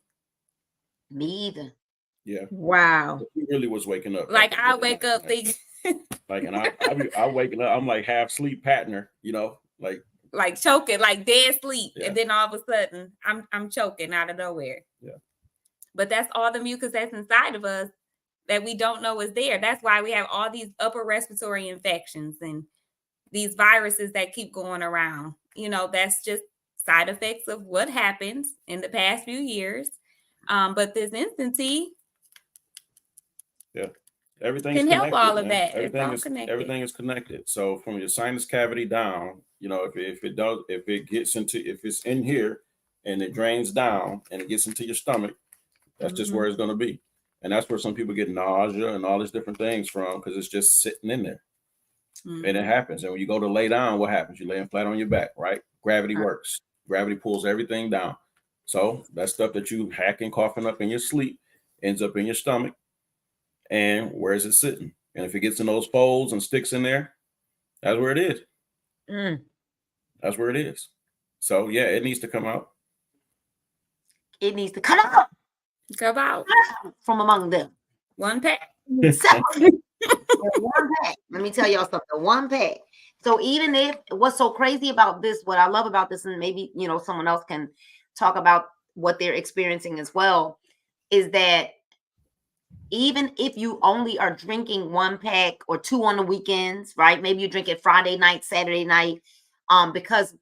Me either. Yeah. Wow. He really was waking up. Like I wake up thinking. And I waking up. I'm like half sleep patterner, like choking, like dead sleep, and then all of a sudden I'm choking out of nowhere. Yeah. But that's all the mucus that's inside of us that we don't know is there. That's why we have all these upper respiratory infections and these viruses that keep going around. That's just side effects of what happens in the past few years. But this instant tea, yeah, everything's can help connected, all of man. that. It's Everything all is connected. everything is connected. So from your sinus cavity down, you know, if it gets into, if it's in here and it drains down and it gets into your stomach, that's just where it's going to be. And that's where some people get nausea and all these different things from, because it's just sitting in there. And it happens. And when you go to lay down, what happens? You're laying flat on your back, right? Gravity works. Gravity pulls everything down. So that stuff that you hacking, coughing up in your sleep ends up in your stomach. And where is it sitting? And if it gets in those folds and sticks in there, that's where it is. That's where it is. So yeah, it needs to come out. It needs to come out. Come out from among them. One pack. One pack. Let me tell y'all something. One pack. So even if what's so crazy about this, what I love about this, and maybe someone else can talk about what they're experiencing as well, is that even if you only are drinking one pack or two on the weekends, right? Maybe you drink it Friday night, Saturday night, because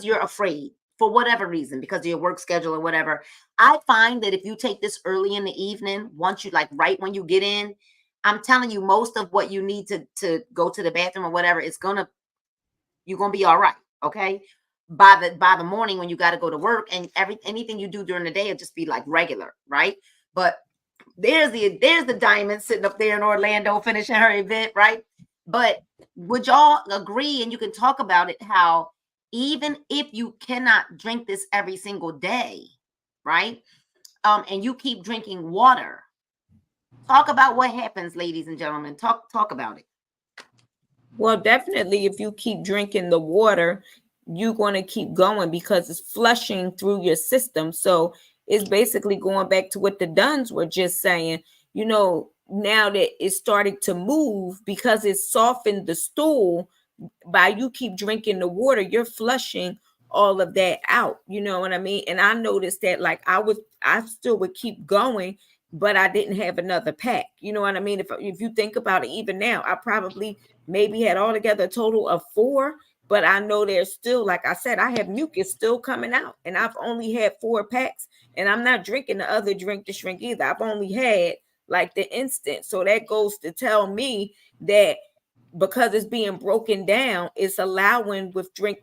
you're afraid for whatever reason, because of your work schedule or whatever. I find that if you take this early in the evening, once you right when you get in, I'm telling you, most of what you need to go to the bathroom or whatever, you're gonna be all right. Okay. By the morning when you got to go to work, and anything you do during the day will just be like regular, right? But there's the diamond sitting up there in Orlando finishing her event, right? But would y'all agree, and you can talk about it, how even if you cannot drink this every single day, right? And you keep drinking water, talk about what happens, ladies and gentlemen. Talk about it. Well, definitely, if you keep drinking the water, you're going to keep going because it's flushing through your system. So it's basically going back to what the Duns were just saying. Now that it's starting to move because it's softened the stool, by you keep drinking the water, you're flushing all of that out. You know what I mean? And I noticed that I still would keep going, but I didn't have another pack. You know what I mean? If you think about it, even now, I probably maybe had altogether a total of 4, but I know there's still, like I said, I have mucus still coming out, and I've only had 4 packs, and I'm not drinking the other drink to shrink either. I've only had like the instant. So that goes to tell me that because it's being broken down, it's allowing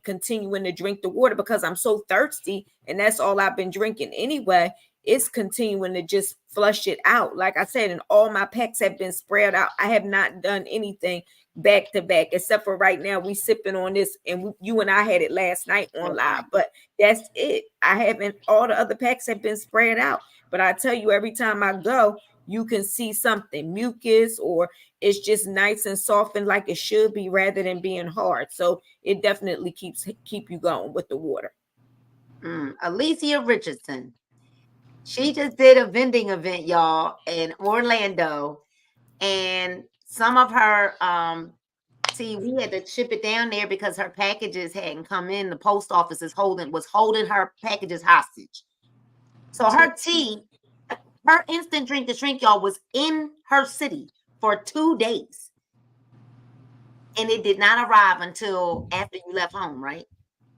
continuing to drink the water because I'm so thirsty, and that's all I've been drinking anyway. It's continuing to just flush it out. Like I said, and all my packs have been spread out. I have not done anything back to back, except for right now we sipping on this, and you and I had it last night on live, but that's it. I haven't, all the other packs have been spread out. But I tell you, every time I go, you can see something, mucus, or it's just nice and softened like it should be rather than being hard. So it definitely keep you going with the water. Alicia Richardson, she just did a vending event, y'all, in Orlando, and some of her we had to ship it down there because her packages hadn't come in. The post office was holding her packages hostage. So her tea, her instant drink to shrink, y'all, was in her city for 2 days, and it did not arrive until after you left home, right?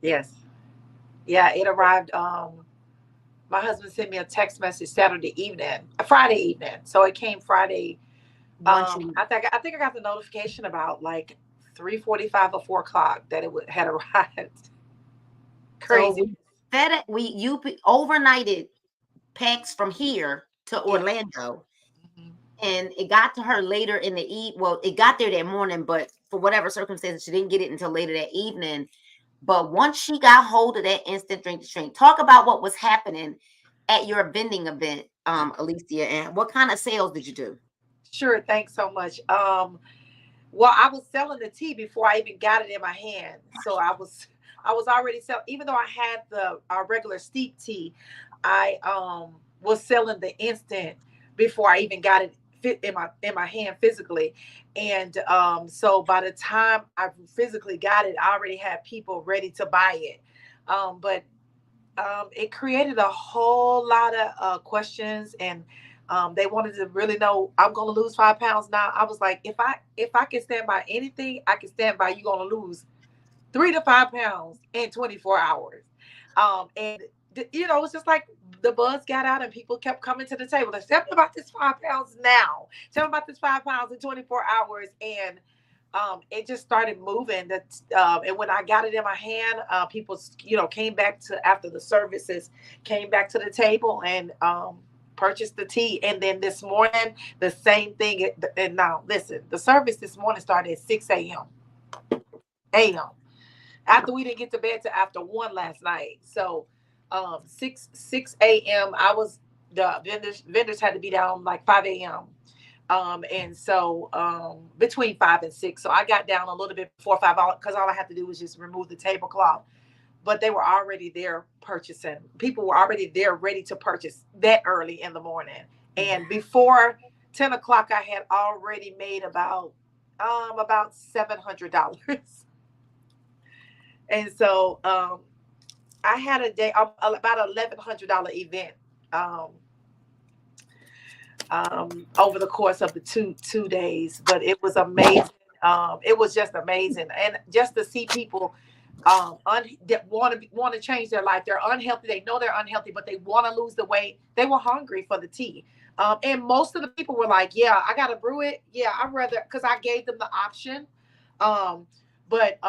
Yes. Yeah, it arrived. My husband sent me a text message Friday evening. So it came Friday. I think I got the notification about like 3:45 or 4 o'clock that it had arrived. Crazy. So you overnighted packs from here to Orlando, and it got to her later in the evening. Well, it got there that morning, but for whatever circumstances, she didn't get it until later that evening. But once she got hold of that instant drink to shrink, talk about what was happening at your vending event, Alicia, and what kind of sales did you do? Sure, thanks so much. Well, I was selling the tea before I even got it in my hand. So I was already selling, even though I had our regular steep tea, I was selling the instant before I even got it in my hand physically. And so by the time I physically got it, I already had people ready to buy it. But it created a whole lot of questions, and they wanted to really know, I'm going to lose 5 pounds now. I was like, if I can stand by anything, I can stand by you going to lose 3 to 5 pounds in 24 hours. And you know, it's just like the buzz got out and people kept coming to the table. They said, tell me about this 5 pounds now. Tell me about this 5 pounds in 24 hours. And it just started moving. And when I got it in my hand, people, you know, came back to, after the services, came back to the table and purchased the tea. And then this morning, the same thing. And now, listen, the service this morning started at 6 a.m. After we didn't get to bed till after 1 last night. So 6 a.m. the vendors had to be down like 5 a.m. And so between 5 and 6. So I got down a little bit before 5 because all I had to do was just remove the tablecloth. But they were already there purchasing. People were already there ready to purchase that early in the morning. And before 10 o'clock, I had already made about $700. And so I had a day about $1,100 event over the course of the two days, but it was amazing. It was just amazing, and just to see people that want to change their life. They're unhealthy. They know they're unhealthy, but they want to lose the weight. They were hungry for the tea, and most of the people were like, "Yeah, I gotta brew it. Yeah, I'd rather," because I gave them the option. But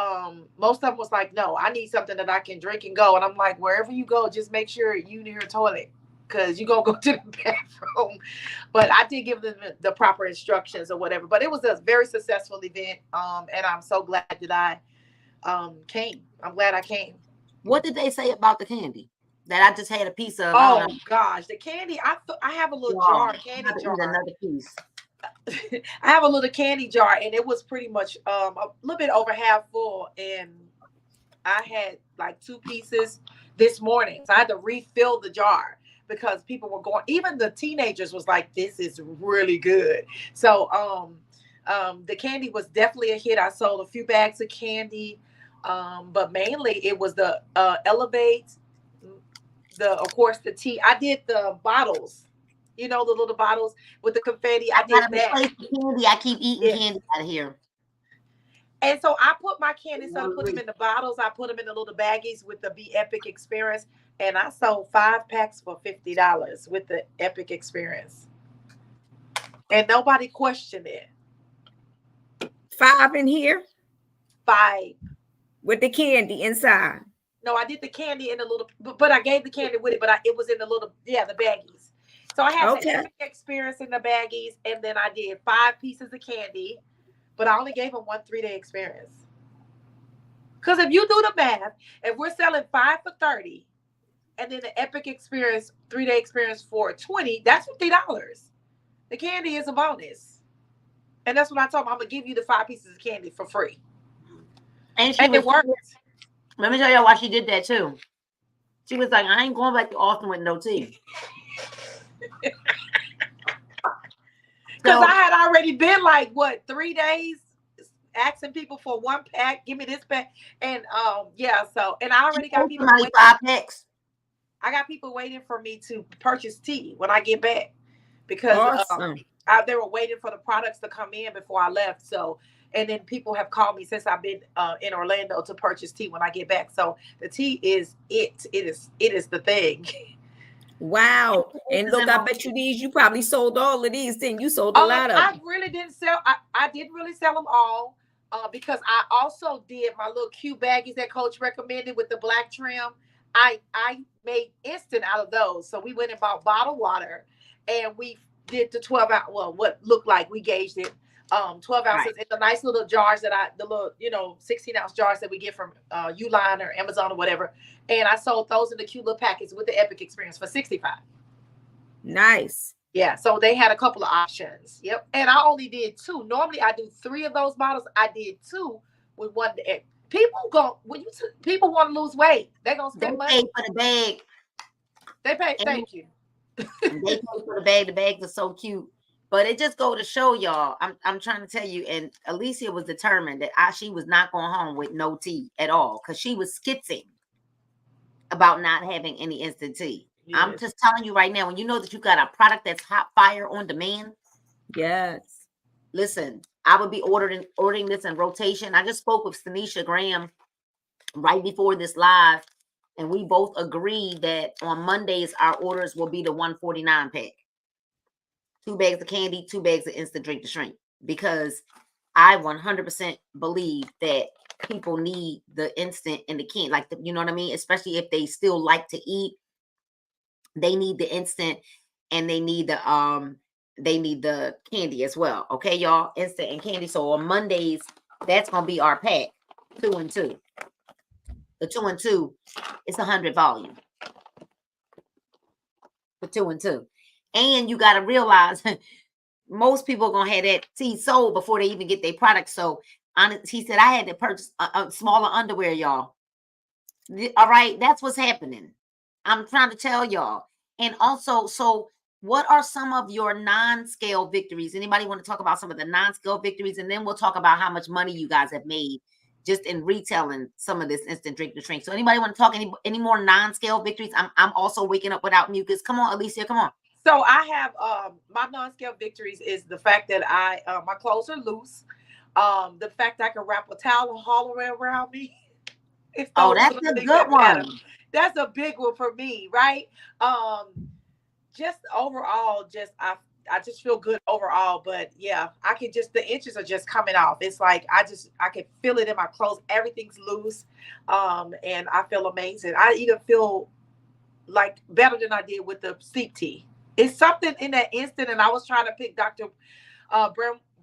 most of them was like, no, I need something that I can drink and go. And I'm like, wherever you go, just make sure you near a toilet because you're going to go to the bathroom. But I did give them the proper instructions or whatever. But it was a very successful event. And I'm so glad that I came. I'm glad I came. What did they say about the candy that I just had a piece of? Oh, gosh. The candy, I have a little jar, candy jar. Another piece. I have a little candy jar, and it was pretty much a little bit over half full, and I had like 2 pieces this morning, so I had to refill the jar because people were going. Even the teenagers was like, "This is really good." So, the candy was definitely a hit. I sold a few bags of candy, but mainly it was the Elevate, of course the tea. I did the bottles. You know, the little bottles with the confetti. I did that. Candy. I keep eating candy out of here. And so I put my candy, so I put them in the bottles. I put them in the little baggies with the Be Epic Experience. And I sold 5 packs for $50 with the Epic Experience. And nobody questioned it. 5 in here? 5. With the candy inside? No, I did the candy in a little, but I gave the candy with it, but it was in the little, the baggies. So I had the Epic Experience in the baggies, and then I did 5 pieces of candy, but I only gave them 1 3-day experience. Because if you do the math, if we're selling 5 for $30, and then the Epic Experience 3-day experience for $20, that's $50. The candy is a bonus, and that's what I told them. I'm gonna give you the 5 pieces of candy for free, and it worked. Let me tell you why she did that too. She was like, I ain't going back to Austin with no tea. Because I had already been like 3 days asking people for 1 pack, give me this pack, and so and I already got people waiting. 5 packs. I got people waiting for me to purchase tea when I get back because they were waiting for the products to come in before I left. So, and then people have called me since I've been in Orlando to purchase tea when I get back. So the tea is it is the thing. Wow. And look, I bet you probably sold all of these. Then you sold a lot of them. I really didn't sell. I didn't really sell them all because I also did my little cute baggies that Coach recommended with the black trim. I made instant out of those. So we went and bought bottled water and we did the 12 ounce, well, what looked like we gauged it. 12 ounces in the nice little jars that the little, 16 ounce jars that we get from Uline or Amazon or whatever. And I sold those in the cute little packets with the Epic Experience for $65. Nice. Yeah. So they had a couple of options. Yep. And I only did 2. Normally I do 3 of those bottles. I did 2 with 1. People people want to lose weight. They're going to spend money. They pay for the bag. They pay. Thank you. They pay for the bag. The bags are so cute. But it just go to show y'all, I'm trying to tell you, and Alicia was determined that she was not going home with no tea at all because she was skitzing about not having any instant tea. Yes. I'm just telling you right now, when you know that you got a product that's hot fire on demand. Yes. Listen, I would be ordering this in rotation. I just spoke with Stanisha Graham right before this live, and we both agree that on Mondays our orders will be the 149 pack. 2 bags of candy, 2 bags of instant drink to shrink, because I 100% believe that people need the instant and the candy, like you know what I mean? Especially if they still like to eat, they need the instant and they need the candy as well. Okay, y'all, instant and candy. So on Mondays, that's gonna be our pack, 2 and 2. The 2 and 2, it's 100 volume. For 2 and 2, and you got to realize most people are gonna have that tea sold before they even get their product. So he said I had to purchase a smaller underwear, y'all. All right, that's what's happening. I'm trying to tell y'all. And also, so what are some of your non-scale victories? Anybody want to talk about some of the non-scale victories? And then we'll talk about how much money you guys have made just in retailing some of this instant drink to shrink. So anybody want to talk any more non-scale victories? I'm also waking up without mucus. Come on, Alicia, come on. So I have my non-scale victories is the fact that my clothes are loose. The fact that I can wrap a towel and haul around me. Oh, that's a good one. That's a big one for me, right? Just overall, I just feel good overall. But yeah, I can just, the inches are just coming off. It's like I can feel it in my clothes. Everything's loose, and I feel amazing. I even feel like better than I did with the sleep tea. It's something in that instant, and I was trying to pick Dr.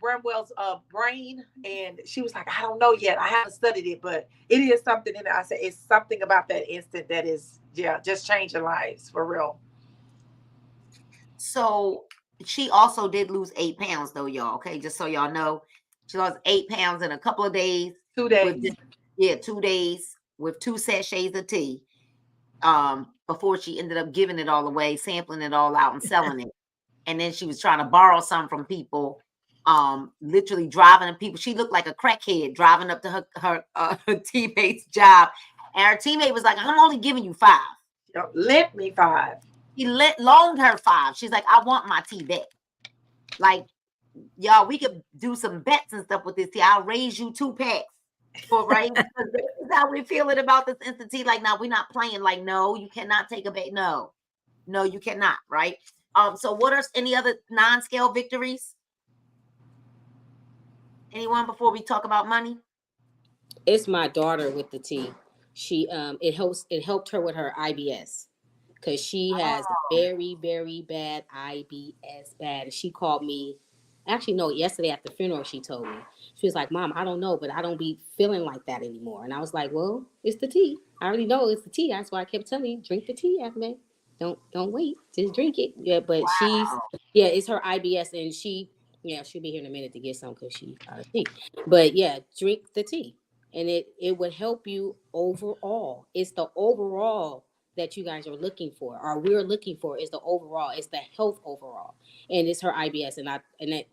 Bramwell's brain, and she was like, I don't know yet. I haven't studied it, but it is something in it. I said, it's something about that instant that is, just changing lives for real. So she also did lose 8 pounds though, y'all. Okay, just so y'all know, she lost 8 pounds in a couple of days. 2 days. 2 days with 2 sachets of tea. Before she ended up giving it all away, sampling it all out and selling it. And then she was trying to borrow some from people, literally driving to people. She looked like a crackhead driving up to her teammate's job. And her teammate was like, I'm only giving you 5. Lent me 5. He loaned her 5. She's like, I want my tea back. Like, y'all, we could do some bets and stuff with this tea. I'll raise you 2 packs. For right, this is how we feeling about this instant tea. Like, now we're not playing. Like, no, you cannot take a bet. No, you cannot. Right. So, what are any other non-scale victories? Anyone before we talk about money? It's my daughter with the tea. She it helped her with her IBS because she has very, very bad IBS. Bad. She called me. Actually, no, yesterday at the funeral, she told me. She was like, Mom, I don't know, but I don't be feeling like that anymore. And I was like, well, it's the tea. I already know it's the tea. That's why I kept telling you, drink the tea, Ahmed. Don't wait. Just drink it. Yeah, but it's her IBS, and she'll be here in a minute to get some because she out of tea. But yeah, drink the tea. And it would help you overall. It's the overall that you guys are looking for, or we're looking for, is the overall. It's the health overall, and it's her IBS.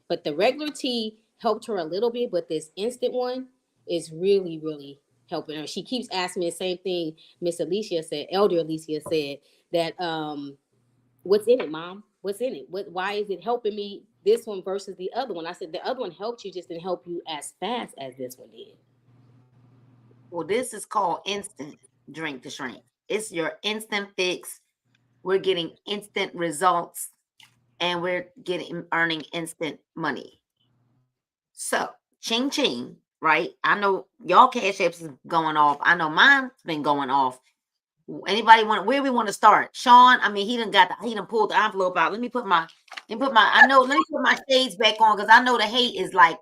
But the regular tea helped her a little bit, but this instant one is really, really helping her. She keeps asking me the same thing. Miss Alicia said, Elder Alicia said that, what's in it, Mom? What's in it? Why is it helping me, this one versus the other one? I said the other one helped you, just didn't help you as fast as this one did. Well, this is called instant drink to shrink. It's your instant fix. We're getting instant results, and we're earning instant money. So, ching ching, right? I know y'all cash apps is going off. I know mine's been going off. Anybody where we want to start? Sean, I mean, he done pulled the envelope out. Let me put my shades back on, because I know the hate is like,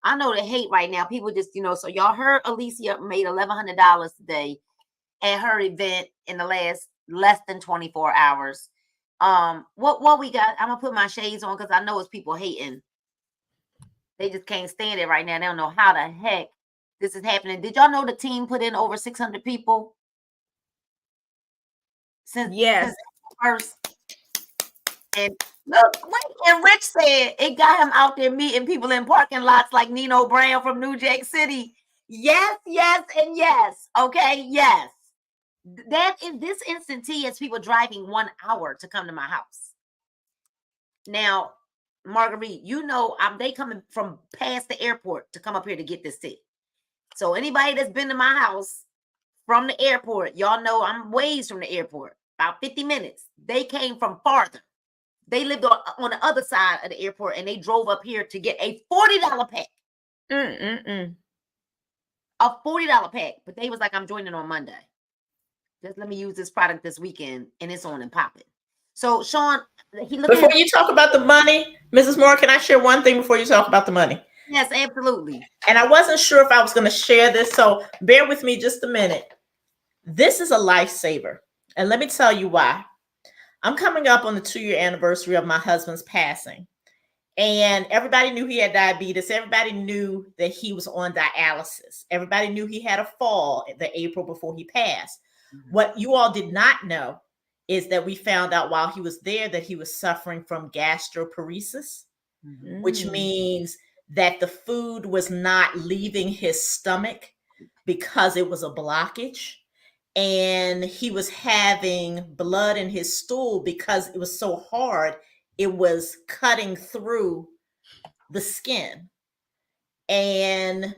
I know the hate right now. People just, so y'all heard Alicia made $1,100 today at her event in the less than 24 hours. What we got? I'm gonna put my shades on because I know it's people hating. They just can't stand it right now. They don't know how the heck this is happening. Did y'all know the team put in over 600 people? Since first. And look, and Rich said it got him out there meeting people in parking lots like Nino Brown from New Jack City. Yes, and yes. Okay, yes. That in this instant tea is people driving 1 hour to come to my house. Now, Marguerite, they coming from past the airport to come up here to get this tea. So anybody that's been to my house from the airport. Y'all know I'm ways from the airport, about 50 minutes. They came from farther. They lived on the other side of the airport, and they drove up here to get a $40 pack. A $40 pack. But they was like, I'm joining on Monday. Just let me use this product this weekend, and it's on and popping. So, Sean, before you talk about the money, Mrs. Moore, can I share one thing before you talk about the money? Yes, absolutely. And I wasn't sure if I was going to share this, so bear with me just a minute. This is a lifesaver, and let me tell you why. I'm coming up on the 2-year anniversary of my husband's passing, and everybody knew he had diabetes. Everybody knew that he was on dialysis. Everybody knew he had a fall the April before he passed. Mm-hmm. What you all did not know is that we found out while he was there that he was suffering from gastroparesis, mm-hmm. which means that the food was not leaving his stomach because it was a blockage. And he was having blood in his stool because it was so hard, it was cutting through the skin. And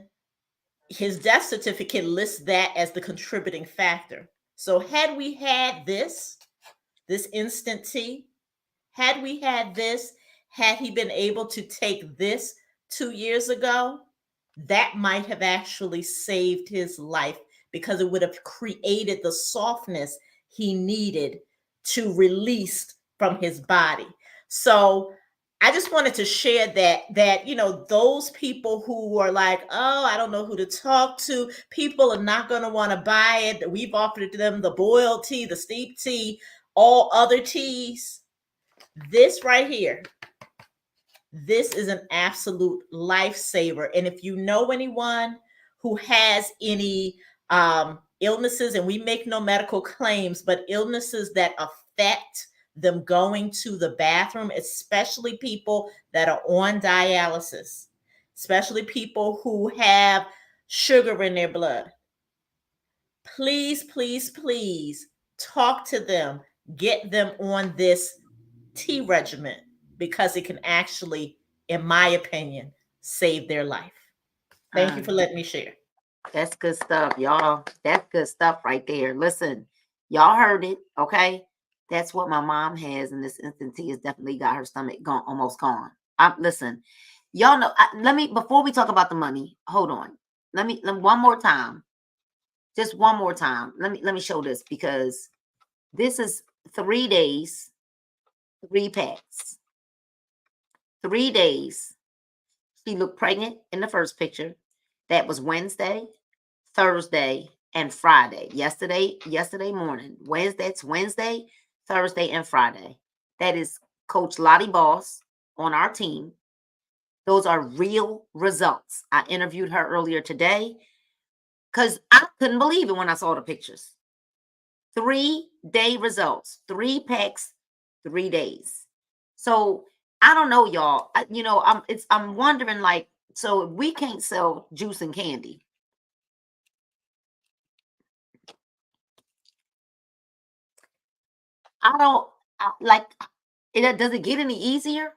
his death certificate lists that as the contributing factor. So had we had this instant tea, had he been able to take this 2 years ago, that might have actually saved his life, because it would have created the softness he needed to release from his body. So I just wanted to share that, you know, those people who are like, oh, I don't know who to talk to. People are not going to want to buy it. We've offered them the boiled tea, the steep tea, all other teas. This right here, this is an absolute lifesaver. And if you know anyone who has any illnesses, and we make no medical claims, but illnesses that affect them going to the bathroom, especially people that are on dialysis, especially people who have sugar in their blood, please, please, please talk to them, get them on this tea regimen, because it can actually, in my opinion, save their life. Thank you for letting me share. That's good stuff, y'all. That's good stuff right there. Listen, y'all heard it, okay? That's what my mom has, and this instant tea has definitely got her stomach almost gone. Listen, y'all know. Before we talk about the money, hold on. Let me one more time, just one more time. Let me show this, because this is 3 days, 3 packs. 3 days. She looked pregnant in the first picture. That was Wednesday, Thursday, and Friday. Yesterday morning. Wednesday, Thursday, and Friday. That is Coach Lottie Boss on our team. Those are real results. I interviewed her earlier today because I couldn't believe it when I saw the pictures. 3-day results. 3 packs, 3 days. So I don't know, y'all. I'm wondering, like, so if we can't sell juice and candy, does it get any easier?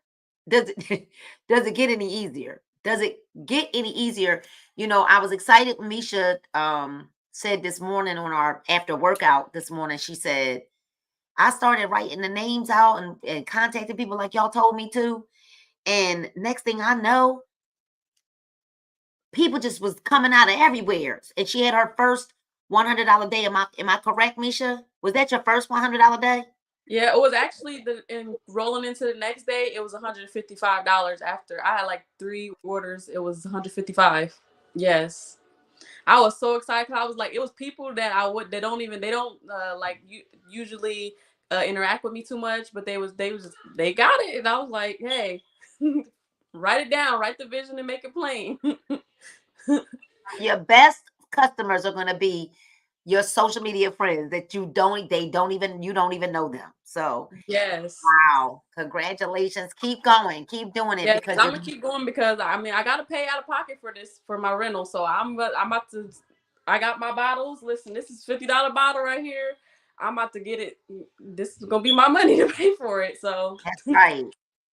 Does it get any easier? Does it get any easier? You know, I was excited when Misha said this morning on our after workout this morning, she said, I started writing the names out and contacting people like y'all told me to. And next thing I know, people just was coming out of everywhere. And she had her first $100 day. Am I correct, Misha? Was that your first $100 day? Yeah, it was actually rolling into the next day. It was $155 after I had like 3 orders. It was $155. Yes, I was so excited. I was like, it was people that they don't usually interact with me too much, but they got it, and I was like, hey, write it down, write the vision, and make it plain. Your best customers are going to be your social media friends that you don't even know them. So yes, wow, congratulations, keep going, keep doing it. Yes, because I'm gonna keep going, because I gotta pay out of pocket for my rental. So I'm about to. I got my bottles. Listen, this is $50 bottle right here. I'm about to get it. This is gonna be my money to pay for it. So that's right.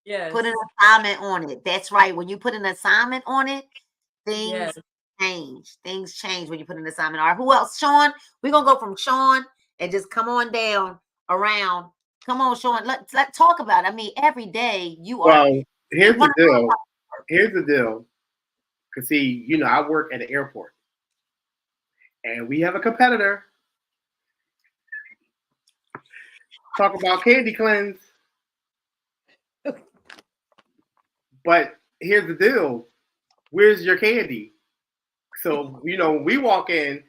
Yes. Put an assignment on it. That's right. When you put an assignment on it, things change. Things change when you put an assignment. All right, who else? Sean. We're gonna go from Sean and just come on down around. Come on, Sean. Let's talk about it. I mean, every day you are. Well, here's the deal. Here's the deal. Cause see, you know, I work at an airport, and we have a competitor. Talk about candy cleanse. But here's the deal. Where's your candy? So, you know, we walk in,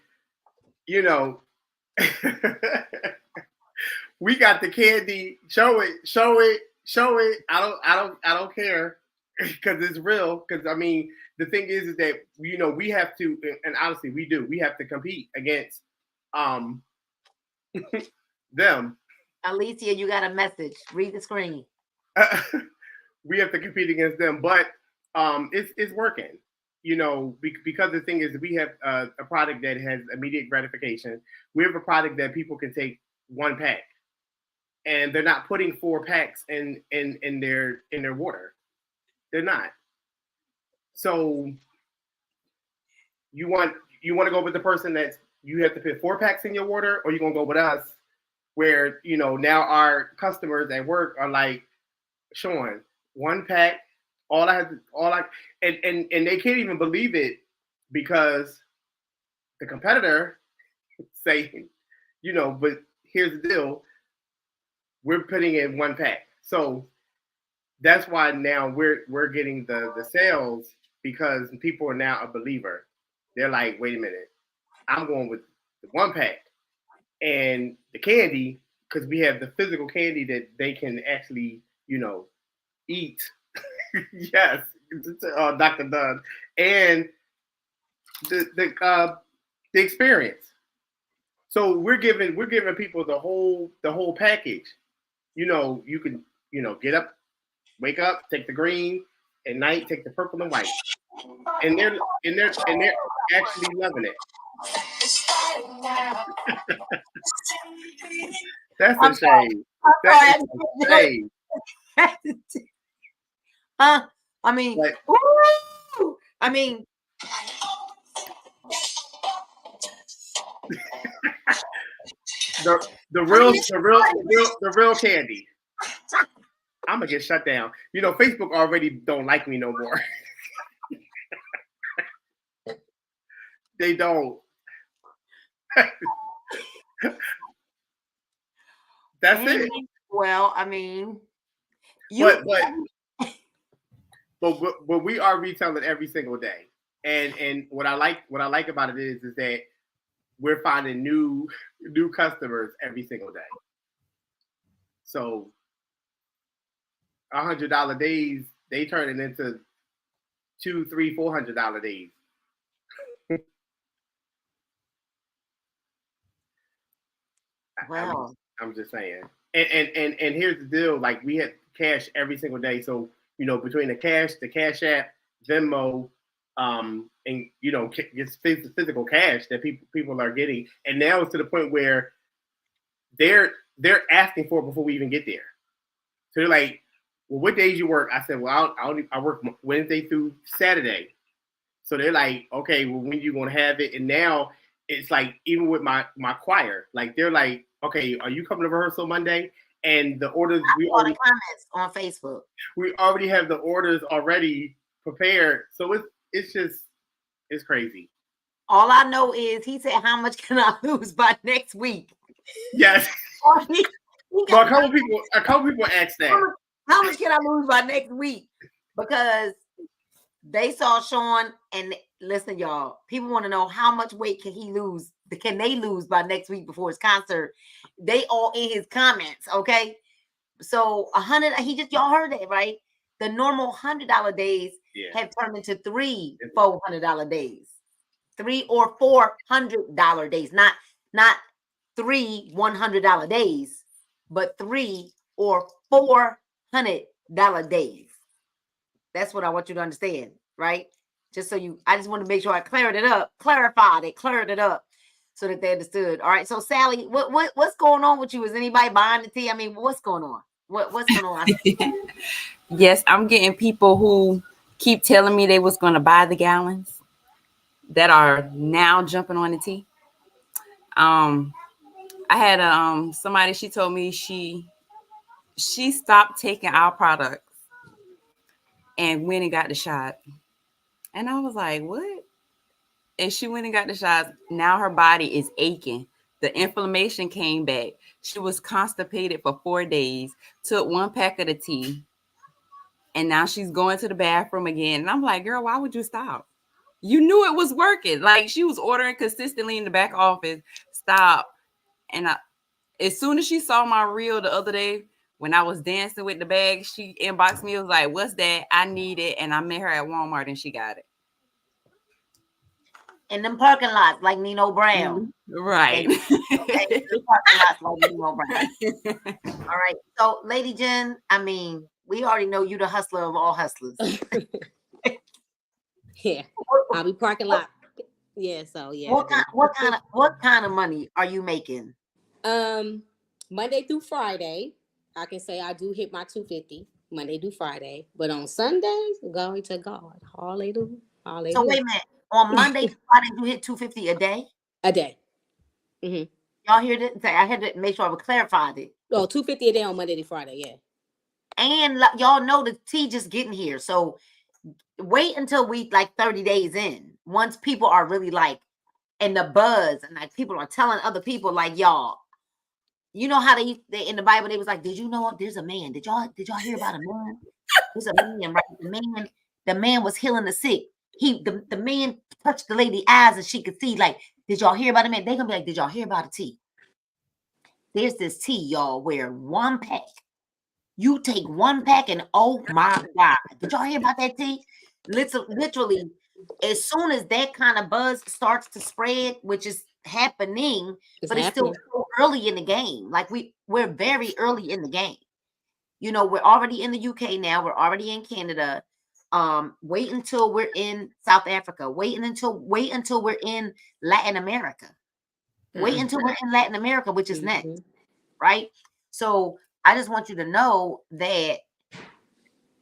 you know, we got the candy. Show it. I don't care because it's real. Because I mean, the thing is that, you know, we have to, and honestly, we do. We have to compete against them. Alicia, you got a message. Read the screen. We have to compete against them, but it's working. You know, because the thing is, we have a product that has immediate gratification. We have a product that people can take one pack, and they're not putting 4 packs in their water. They're not. So you want to go with the person that's you have to put 4 packs in your water, or you gonna go with us, where you know now our customers at work are like, Sean, 1 pack. And they can't even believe it because the competitor saying, you know, but here's the deal. We're putting in 1 pack. So that's why now we're getting the sales, because people are now a believer. They're like, wait a minute, I'm going with the 1 pack and the candy, because we have the physical candy that they can actually, you know, eat. Yes, Dr. Dunn, and the experience. So we're giving people the whole package. You know, you can, you know, get up, wake up, take the green, at night take the purple and white, and they're actually loving it. That's a shame. That's a shame. I mean, like, I mean, the real candy. I'm gonna get shut down. You know, Facebook already don't like me no more. They don't. That's it. Well, I mean, but we are retailing every single day, and what I like about it is that we're finding new customers every single day. So $100 days, they turn it into $200, $300, $400 days. Wow. I'm just saying. And here's the deal, like we have cash every single day. So, you know, between the Cash App, Venmo, and you know, just physical cash that people are getting. And now it's to the point where they're asking for it before we even get there. So they're like, well, what days you work? I said, well, I work Wednesday through Saturday. So they're like, okay, well, when you gonna have it? And now it's like, even with my choir, like they're like, okay, are you coming to rehearsal Monday? And the orders comments on Facebook. We already have the orders already prepared. So it's crazy. All I know is he said, how much can I lose by next week? Yes. Well, a couple people asked that. How much can I lose by next week? Because they saw Sean, and listen, y'all, people want to know how much weight can he lose? Can they lose by next week before his concert? They all in his comments, okay? So y'all heard that, right? The normal $100 days have turned into 3 $400 days, 3 or $400 days, not 3 $100 days, but 3 or $400 days. That's what I want you to understand, right? Just so I just want to make sure I cleared it up so that they understood. All right. So Sally, what's going on with you? Is anybody buying the tea? I mean, what's going on? What's going on? Yes, I'm getting people who keep telling me they was going to buy the gallons. that are now jumping on the tea. I had somebody, she told me she stopped taking our products and went and got the shot. And I was like, what? And she went and got the shot. Now her body is aching. The inflammation came back. She was constipated for 4 days, took 1 pack of the tea, and now she's going to the bathroom again. And I'm like, girl, why would you stop? You knew it was working. Like, she was ordering consistently in the back office. Stop. And as soon as she saw my reel the other day, when I was dancing with the bag, she inboxed me. It was like, what's that? I need it. And I met her at Walmart and she got it. In them parking lots like Nino Brown. Right. Okay, parking lots like Nino Brown. All right. So, Lady Jen, I mean, we already know you the hustler of all hustlers. Yeah. I'll be parking lot. Yeah, so yeah. What kind of money are you making? Monday through Friday, I can say I do hit my 250 Monday through Friday, but on Sundays, glory to God. Hallelujah. Hallelujah. So wait a minute. On Monday to Friday, you hit 250 a day? A day. Mm-hmm. Y'all hear that? I had to make sure I clarified it. Oh, 250 a day on Monday to Friday, yeah. And y'all know the tea just getting here. So wait until we like 30 days in. Once people are really like in the buzz and like people are telling other people like, y'all, you know how they in the Bible, they was like, did you know there's a man? Did y'all hear about a man? There's a man, right? The man was healing the sick. The man touched the lady's eyes and she could see, like, did y'all hear about a man? They're gonna be like, did y'all hear about a tea? There's this tea, y'all, where 1 pack, you take 1 pack and oh my God, did y'all hear about that tea? Literally, as soon as that kind of buzz starts to spread, which is happening, it's still so early in the game. Like we're very early in the game. You know, we're already in the UK now. We're already in Canada. Wait until we're in South Africa. Wait until we're in Latin America. Wait until we're in Latin America, which is next, right? So I just want you to know that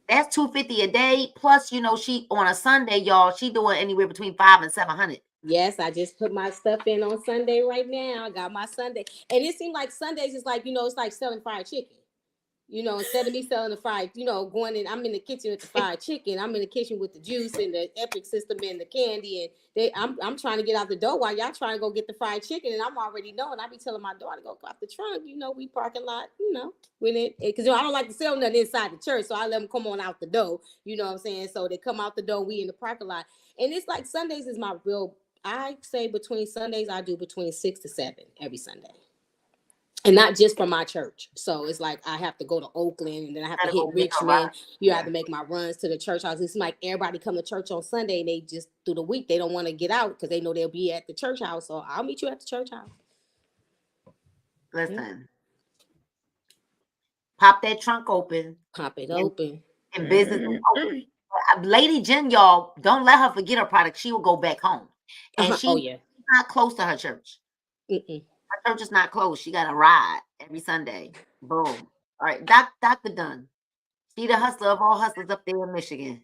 that's $250 a day. Plus, you know, she on a Sunday, y'all, she doing anywhere between $500 and $700. Yes, I just put my stuff in on Sunday right now. I got my Sunday, and it seemed like Sundays is like, you know, it's like selling fried chicken. You know, instead of me selling the fried, you know, going in, I'm in the kitchen with the fried chicken. I'm in the kitchen with the juice and the Epic system and the candy. And I'm trying to get out the door while y'all trying to go get the fried chicken. And I'm already knowing. I be telling my daughter, go out the trunk. You know, we parking lot, you know, when it, because I don't like to sell nothing inside the church. So I let them come on out the door. You know what I'm saying? So they come out the door. We in the parking lot. And it's like Sundays is my real, I say between Sundays, I do between 6 to 7 every Sunday. And not just from my church. So it's like I have to go to Oakland and then I have to hit Richmond. You have to make my runs to the church house. It's like everybody come to church on Sunday and they just through the week, they don't want to get out because they know they'll be at the church house. So I'll meet you at the church house. Listen. Pop that trunk open. Pop it open. And business open. Lady Jen, y'all, don't let her forget her product. She will go back home. And she's not close to her church. Her church is not closed. She got a ride every Sunday. Boom. All right. Dr. Dunn. She the hustler of all hustlers up there in Michigan.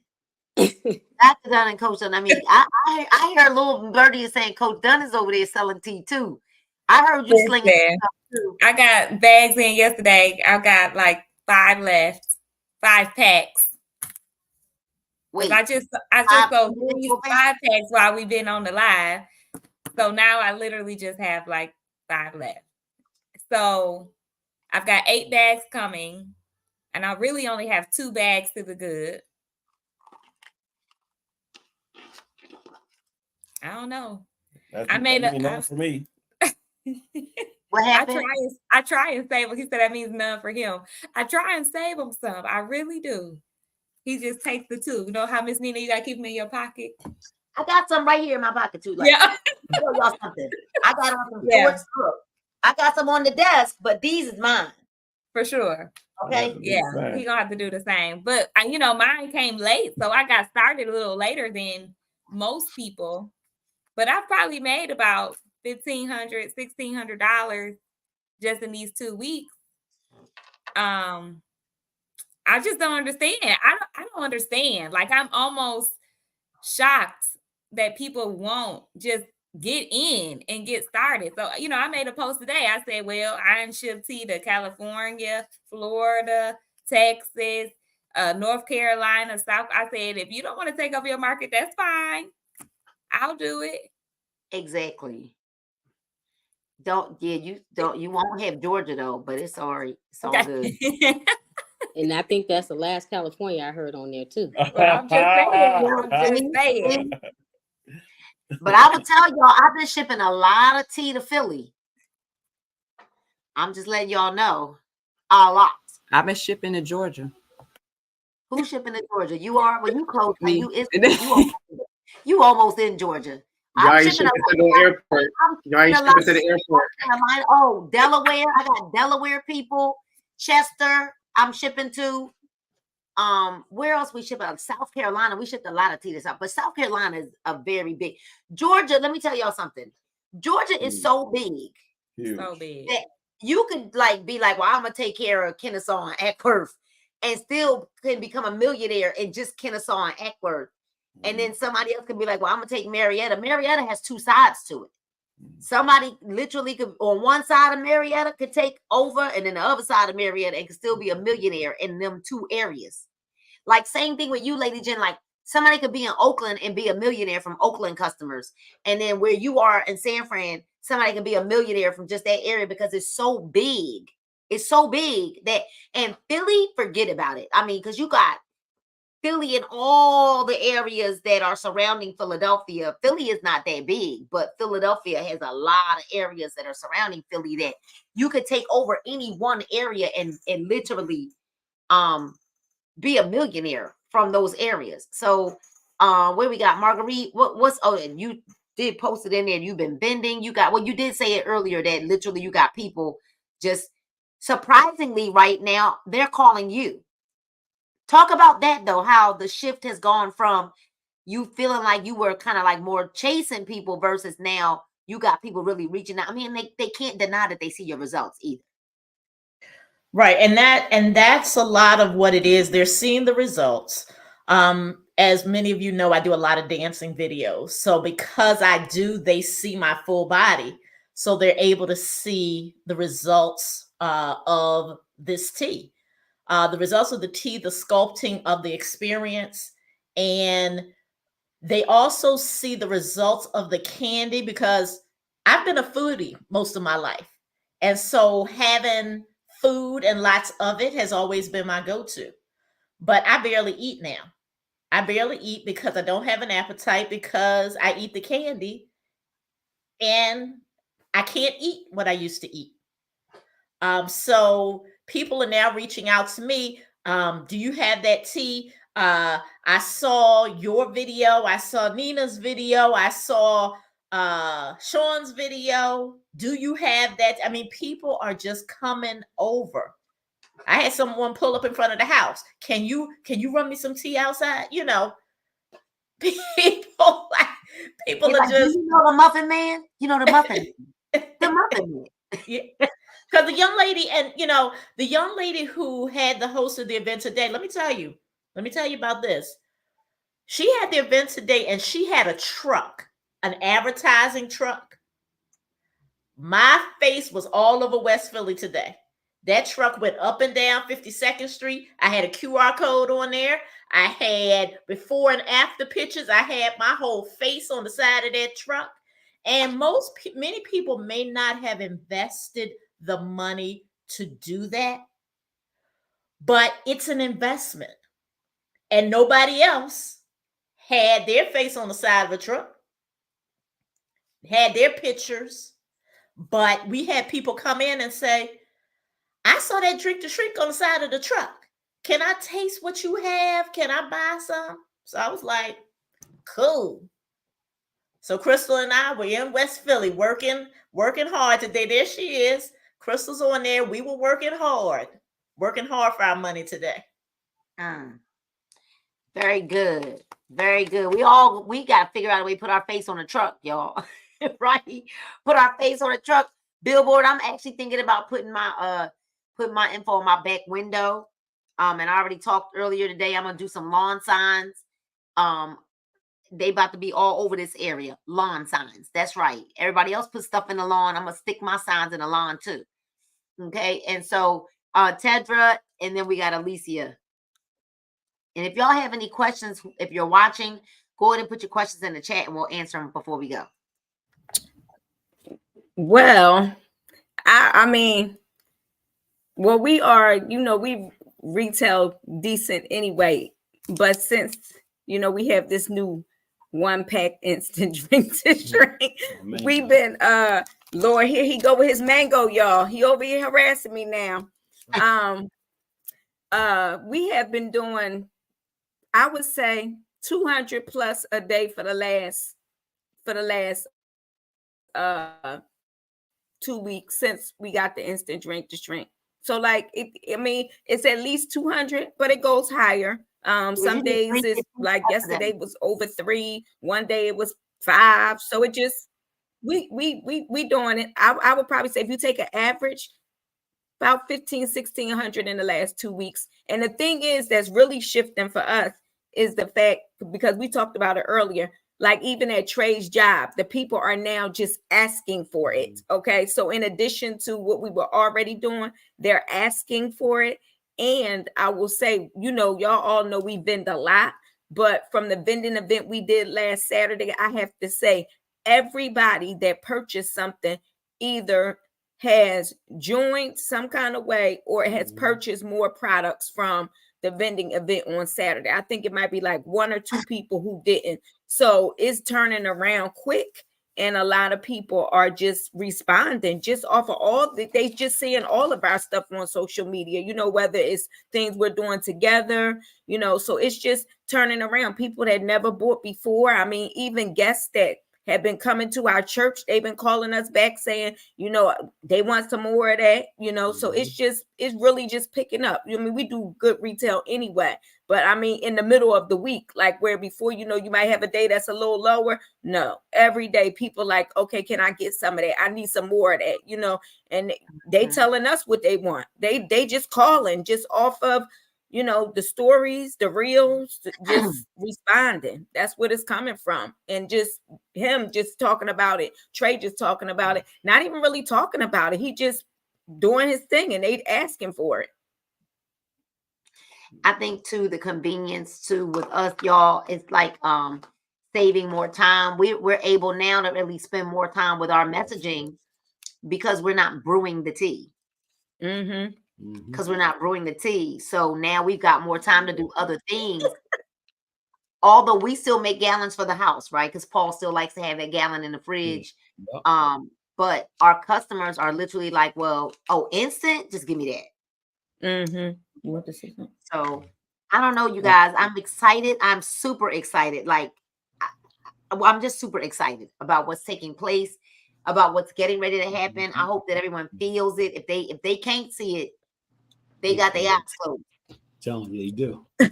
Dr. Dunn and Coach Dunn. I mean, I hear little birdie saying Coach Dunn is over there selling tea too. I heard you slinging stuff too. I got bags in yesterday. I got like 5 left. 5 packs. Wait. I just sold 5 packs while we've been on the live. So now I literally just have like 5 left. So I've got 8 bags coming, and I really only have 2 bags to the good. I don't know. I made a for me. What happened? I try and save him. He said that means none for him. I try and save him some. I really do. He just takes the 2. You know how Miss Nina, you gotta keep them in your pocket. I got some right here in my pocket too. Like, yeah. Show y'all something. I got on some shorts. I got some on the desk, but these is mine. For sure. Okay. Yeah. He gonna have to do the same. But you know, mine came late. So I got started a little later than most people. But I probably made about $1,500, $1,600 just in these 2 weeks. I just don't understand. I don't understand. Like, I'm almost shocked that people won't just get in and get started. So, you know, I made a post today. I said, well, I done shipped tea to California, Florida, Texas, North Carolina, South. I said, if you don't want to take over your market, that's fine. I'll do it. Exactly. You won't have Georgia though, but it's all right. It's all good. And I think that's the last California I heard on there too. Well, I'm just saying. But I would tell y'all, I've been shipping a lot of tea to Philly. I'm just letting y'all know. A lot. I've been shipping to Georgia. Who's shipping to Georgia? You are? Well, you close. Me. You almost in Georgia. Y'all I'm ain't shipping shipping to the airport. Y'all ain't shipping to the airport. Oh, Delaware. I got Delaware people. Chester, I'm shipping to. Where else we ship out? South Carolina. We shipped a lot of tea to South, but South Carolina is a very big. Georgia, let me tell y'all something. Georgia is so big. Huge. So big. That you could be like, well, I'm gonna take care of Kennesaw and Eckworth, and still can become a millionaire in just Kennesaw and Eckworth. And then somebody else could be like, well, I'm gonna take Marietta. Marietta has two sides to it. Somebody literally could on one side of Marietta could take over, and then the other side of Marietta and could still be a millionaire in them two areas. Like same thing with you, Lady Jen. Like somebody could be in Oakland and be a millionaire from Oakland customers, and then where you are in San Fran, somebody can be a millionaire from just that area because it's so big. It's so big that, and Philly, forget about it. I mean, because you got Philly and all the areas that are surrounding Philadelphia. Philly is not that big, but Philadelphia has a lot of areas that are surrounding Philly that you could take over any one area and literally be a millionaire from those areas. So where we got Marguerite, and you did post it in there. You've been bending. You did say it earlier that literally you got people just surprisingly right now, they're calling you. Talk about that though, how the shift has gone from you feeling like you were kind of like more chasing people versus now you got people really reaching out. I mean, they can't deny that they see your results either. Right. And that's a lot of what it is. They're seeing the results. As many of you know, I do a lot of dancing videos. So because I do, they see my full body. So they're able to see the results of this tea. The results of the tea, the sculpting of the experience, and they also see the results of the candy because I've been a foodie most of my life. And so having food and lots of it has always been my go-to. But I barely eat now. I barely eat because I don't have an appetite because I eat the candy and I can't eat what I used to eat. So people are now reaching out to me. Do you have that tea? I saw your video. I saw Nina's video. I saw Sean's video. Do you have that? I mean, people are just coming over. I had someone pull up in front of the house. Can you run me some tea outside? You know, people are just. You know the Muffin Man? You know the Muffin. The Muffin Man. Yeah. Because the young lady, and the young lady who had the host of the event today, let me tell you about this. She had the event today and she had a truck, an advertising truck. My face was all over West Philly today. That truck went up and down 52nd Street. I had a QR code on there. I had before and after pictures. I had my whole face on the side of that truck. And many people may not have invested the money to do that, but it's an investment. And nobody else had their face on the side of the truck, had their pictures, but we had people come in and say, I saw that Drink to Shrink on the side of the truck. Can I taste what you have? Can I buy some? So I was like, cool. So Crystal and I were in West Philly working hard today. There she is. Crystal's on there. We were working hard for our money today. Very good. Very good. We got to figure out a way to put our face on a truck, y'all. Right? Put our face on a truck. Billboard. I'm actually thinking about putting my info on my back window. And I already talked earlier today. I'm going to do some lawn signs. they about to be all over this area. Lawn signs. That's right. Everybody else put stuff in the lawn. I'm gonna stick my signs in the lawn too. Okay. And so Tedra, and then we got Alicia. And if y'all have any questions, if you're watching, go ahead and put your questions in the chat and we'll answer them before we go. Well, I mean, well, we are, you know, we retail decent anyway, but since, you know, we have this new 1-pack instant drink to drink, we've been, Lord, here he go with his mango, y'all. He over here harassing me now. We have been doing, I would say 200 plus a day for the last 2 weeks since we got the instant drink to drink. So like I mean, it's at least 200, but it goes higher. Some days it's like yesterday was over 3, one day it was 5. So it just we doing it. I would probably say if you take an average, about 1,500-1,600 in the last 2 weeks. And the thing is that's really shifting for us is the fact, because we talked about it earlier, like even at Trey's job, the people are now just asking for it. Okay. So in addition to what we were already doing, they're asking for it. And I will say, you know, y'all all know we vend a lot, but from the vending event we did last Saturday, I have to say everybody that purchased something either has joined some kind of way or has purchased more products from the vending event on Saturday. I think it might be like 1 or 2 people who didn't. So it's turning around quick. And a lot of people are just responding just off of all they just seeing all of our stuff on social media, you know, whether it's things we're doing together, you know, so it's just turning around. People that never bought before. I mean, even guests that have been coming to our church, they've been calling us back saying, you know, they want some more of that, you know. So it's really just picking up. I mean, we do good retail anyway, but I mean, in the middle of the week, like where before, you know, you might have a day that's a little lower. No, every day people like, okay, can I get some of that? I need some more of that, you know, and they telling us what they want. They just calling just off of, you know, the stories, the reels, just responding. That's what it's coming from. And just him just talking about it. Trey just talking about it. Not even really talking about it. He just doing his thing and they asking for it. I think too, the convenience too with us, y'all, it's like saving more time. We're able now to really spend more time with our messaging because we're not brewing the tea. Because we're not brewing the tea. So now we've got more time to do other things. Although we still make gallons for the house, right? Because Paul still likes to have that gallon in the fridge. But our customers are literally like, well, oh, instant, just give me that. So I don't know, you guys. I'm excited. I'm super excited. Like I'm just super excited about what's taking place, about what's getting ready to happen. I hope that everyone feels it. If they can't see it, they got their eyes closed. Telling you, they do. If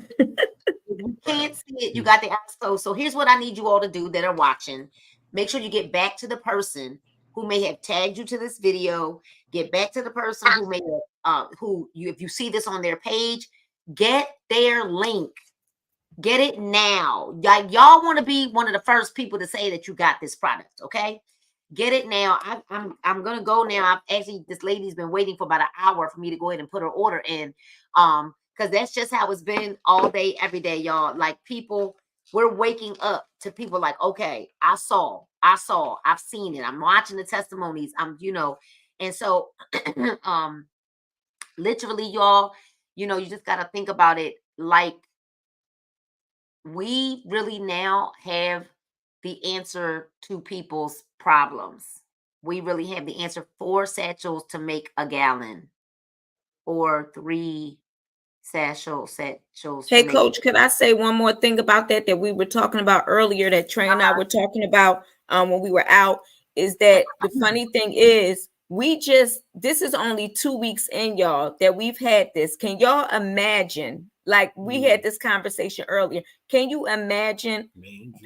you can't see it, you got the eyes closed. So here's what I need you all to do that are watching. Make sure you get back to the person who may have tagged you to this video. Get back to the person who may have, if you see this on their page, get their link. Get it now. Y'all want to be one of the first people to say that you got this product, okay? Get it now. I'm gonna go now. This lady's been waiting for about an hour for me to go ahead and put her order in. Because that's just how it's been all day, every day, y'all. Like people, we're waking up to people like, okay, I've seen it. I'm watching the testimonies. And so literally, y'all, you know, you just gotta think about it like we really now have the answer to people's problems. We really have the answer. 4 satchels to make a gallon, or 3 satchels. Hey, Coach, could I say one more thing about that we were talking about earlier, that Trey and I were talking about when we were out, is that the funny thing is this is only 2 weeks in, y'all, that we've had this. Can y'all imagine? Like we had this conversation earlier. Can you imagine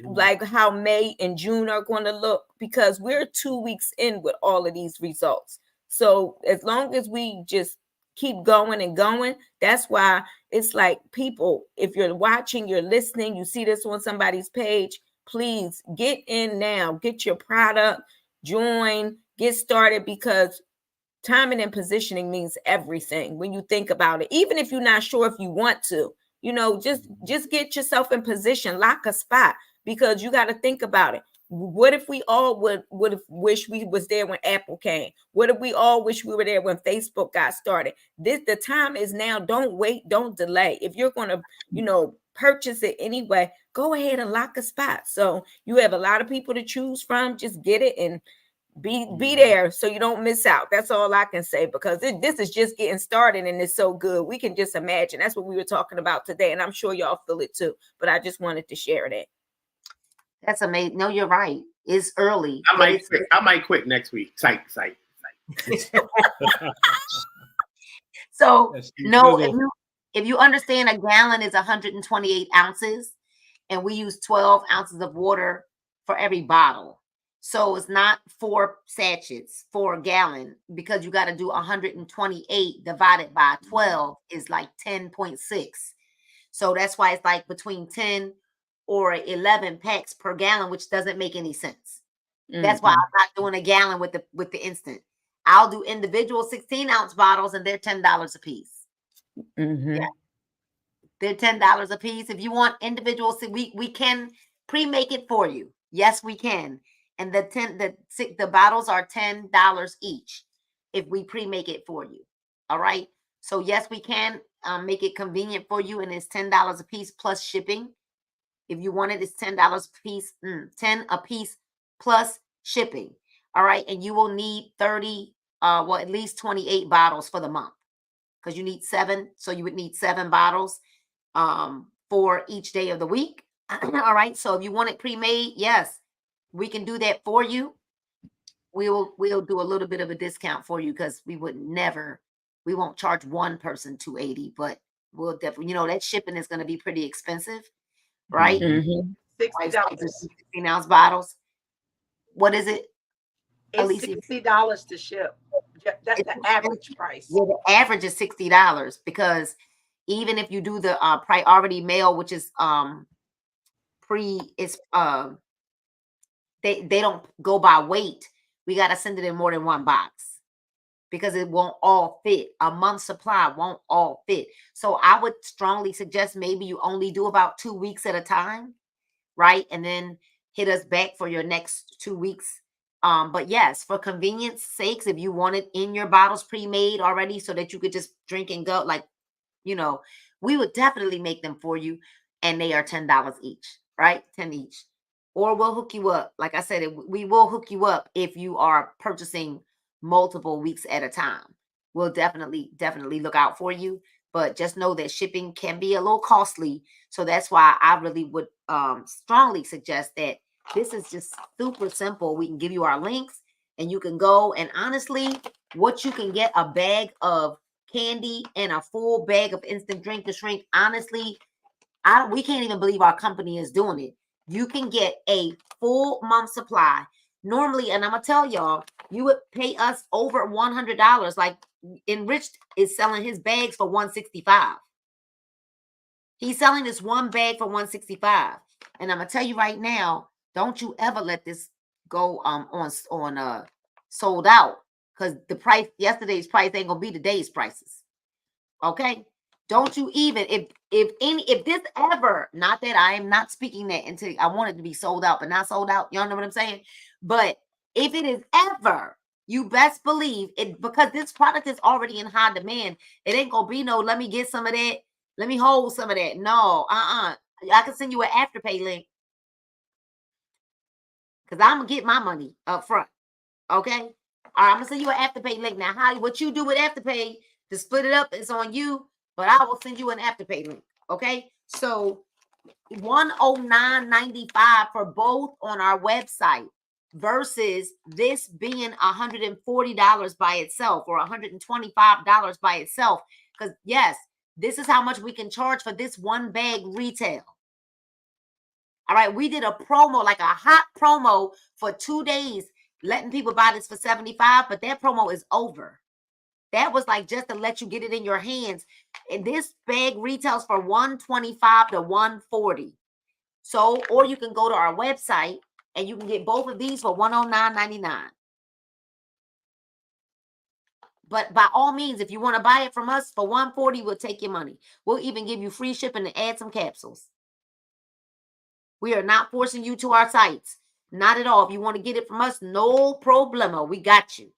like how May and June are going to look? Because we're 2 weeks in with all of these results. So as long as we just keep going and going, that's why it's like, people, if you're watching, you're listening, you see this on somebody's page, please get in now, get your product, join, get started, because timing and positioning means everything when you think about it. Even if you're not sure if you want to, just get yourself in position, lock a spot, because you got to think about it. What if we all would have wished we was there when Apple came? What if we all wish we were there when Facebook got started? The time is now. Don't wait, don't delay. If you're going to, purchase it anyway, go ahead and lock a spot. So you have a lot of people to choose from. Just get it and be there so you don't miss out. That's all I can say, because this is just getting started and it's so good. We can just imagine. That's what we were talking about today, and I'm sure y'all feel it too, but I just wanted to share that. That's amazing. No, you're right. It's early. I might quit next week. Psych. So no, if you understand, a gallon is 128 ounces, and we use 12 ounces of water for every bottle. So it's not 4 sachets for a gallon, because you got to do 128 divided by 12 is like 10.6. So that's why it's like between 10 or 11 packs per gallon, which doesn't make any sense. That's why I'm not doing a gallon with the instant. I'll do individual 16-ounce bottles, and they're $10 a piece. Yeah. They're $10 a piece. If you want individual, we can pre-make it for you. Yes, we can. And the bottles are $10 each if we pre-make it for you. All right. So yes, we can make it convenient for you, and it's $10 a piece plus shipping. If you want it, it's $10 a piece, 10 a piece plus shipping. All right. And you will need at least 28 bottles for the month, because you need 7. So you would need 7 bottles for each day of the week. All right. So if you want it pre-made, yes, we can do that for you. We'll do a little bit of a discount for you, because we won't charge one person $280, but we'll definitely, that shipping is going to be pretty expensive, right? $60. 16-ounce bottles. What is it? It's $60 to ship. That's the average price. Yeah, the average is $60, because even if you do the priority mail, which is they don't go by weight. We got to send it in more than one box, because it won't all fit. A month's supply won't all fit. So I would strongly suggest maybe you only do about 2 weeks at a time, right? And then hit us back for your next 2 weeks. But yes, for convenience sakes, if you want it in your bottles pre-made already so that you could just drink and go, we would definitely make them for you. And they are $10 each, right? 10 each. Or we'll hook you up. Like I said, we will hook you up if you are purchasing multiple weeks at a time. We'll definitely look out for you. But just know that shipping can be a little costly. So that's why I really would strongly suggest that this is just super simple. We can give you our links, and you can go. And honestly, what you can get, a bag of candy and a full bag of instant drink to shrink, honestly, we can't even believe our company is doing it. You can get a full month supply. Normally, and I'm going to tell y'all, you would pay us over $100. Like Enriched is selling his bags for $165. He's selling this one bag for $165. And I'm going to tell you right now, don't you ever let this go on sold out, because the price, yesterday's price ain't going to be today's prices. Okay? Don't you even, if this ever, not that I am not speaking that until I want it to be sold out, but not sold out. Y'all know what I'm saying? But if it is ever, you best believe it, because this product is already in high demand. It ain't going to be no, let me get some of that. Let me hold some of that. No, I can send you an Afterpay link, because I'm going to get my money up front. Okay? All right, I'm going to send you an Afterpay link. Now, what you do with Afterpay to split it up is on you. But I will send you an Afterpay link. Okay. So $109.95 for both on our website, versus this being $140 by itself, or $125 by itself. Because yes, this is how much we can charge for this one bag retail. All right. We did a promo, like a hot promo for 2 days, letting people buy this for $75, but that promo is over. That was like just to let you get it in your hands. And this bag retails for $125 to $140. So, or you can go to our website and you can get both of these for $109.99. But by all means, if you want to buy it from us for $140, we'll take your money. We'll even give you free shipping and add some capsules. We are not forcing you to our sites. Not at all. If you want to get it from us, no problemo. We got you.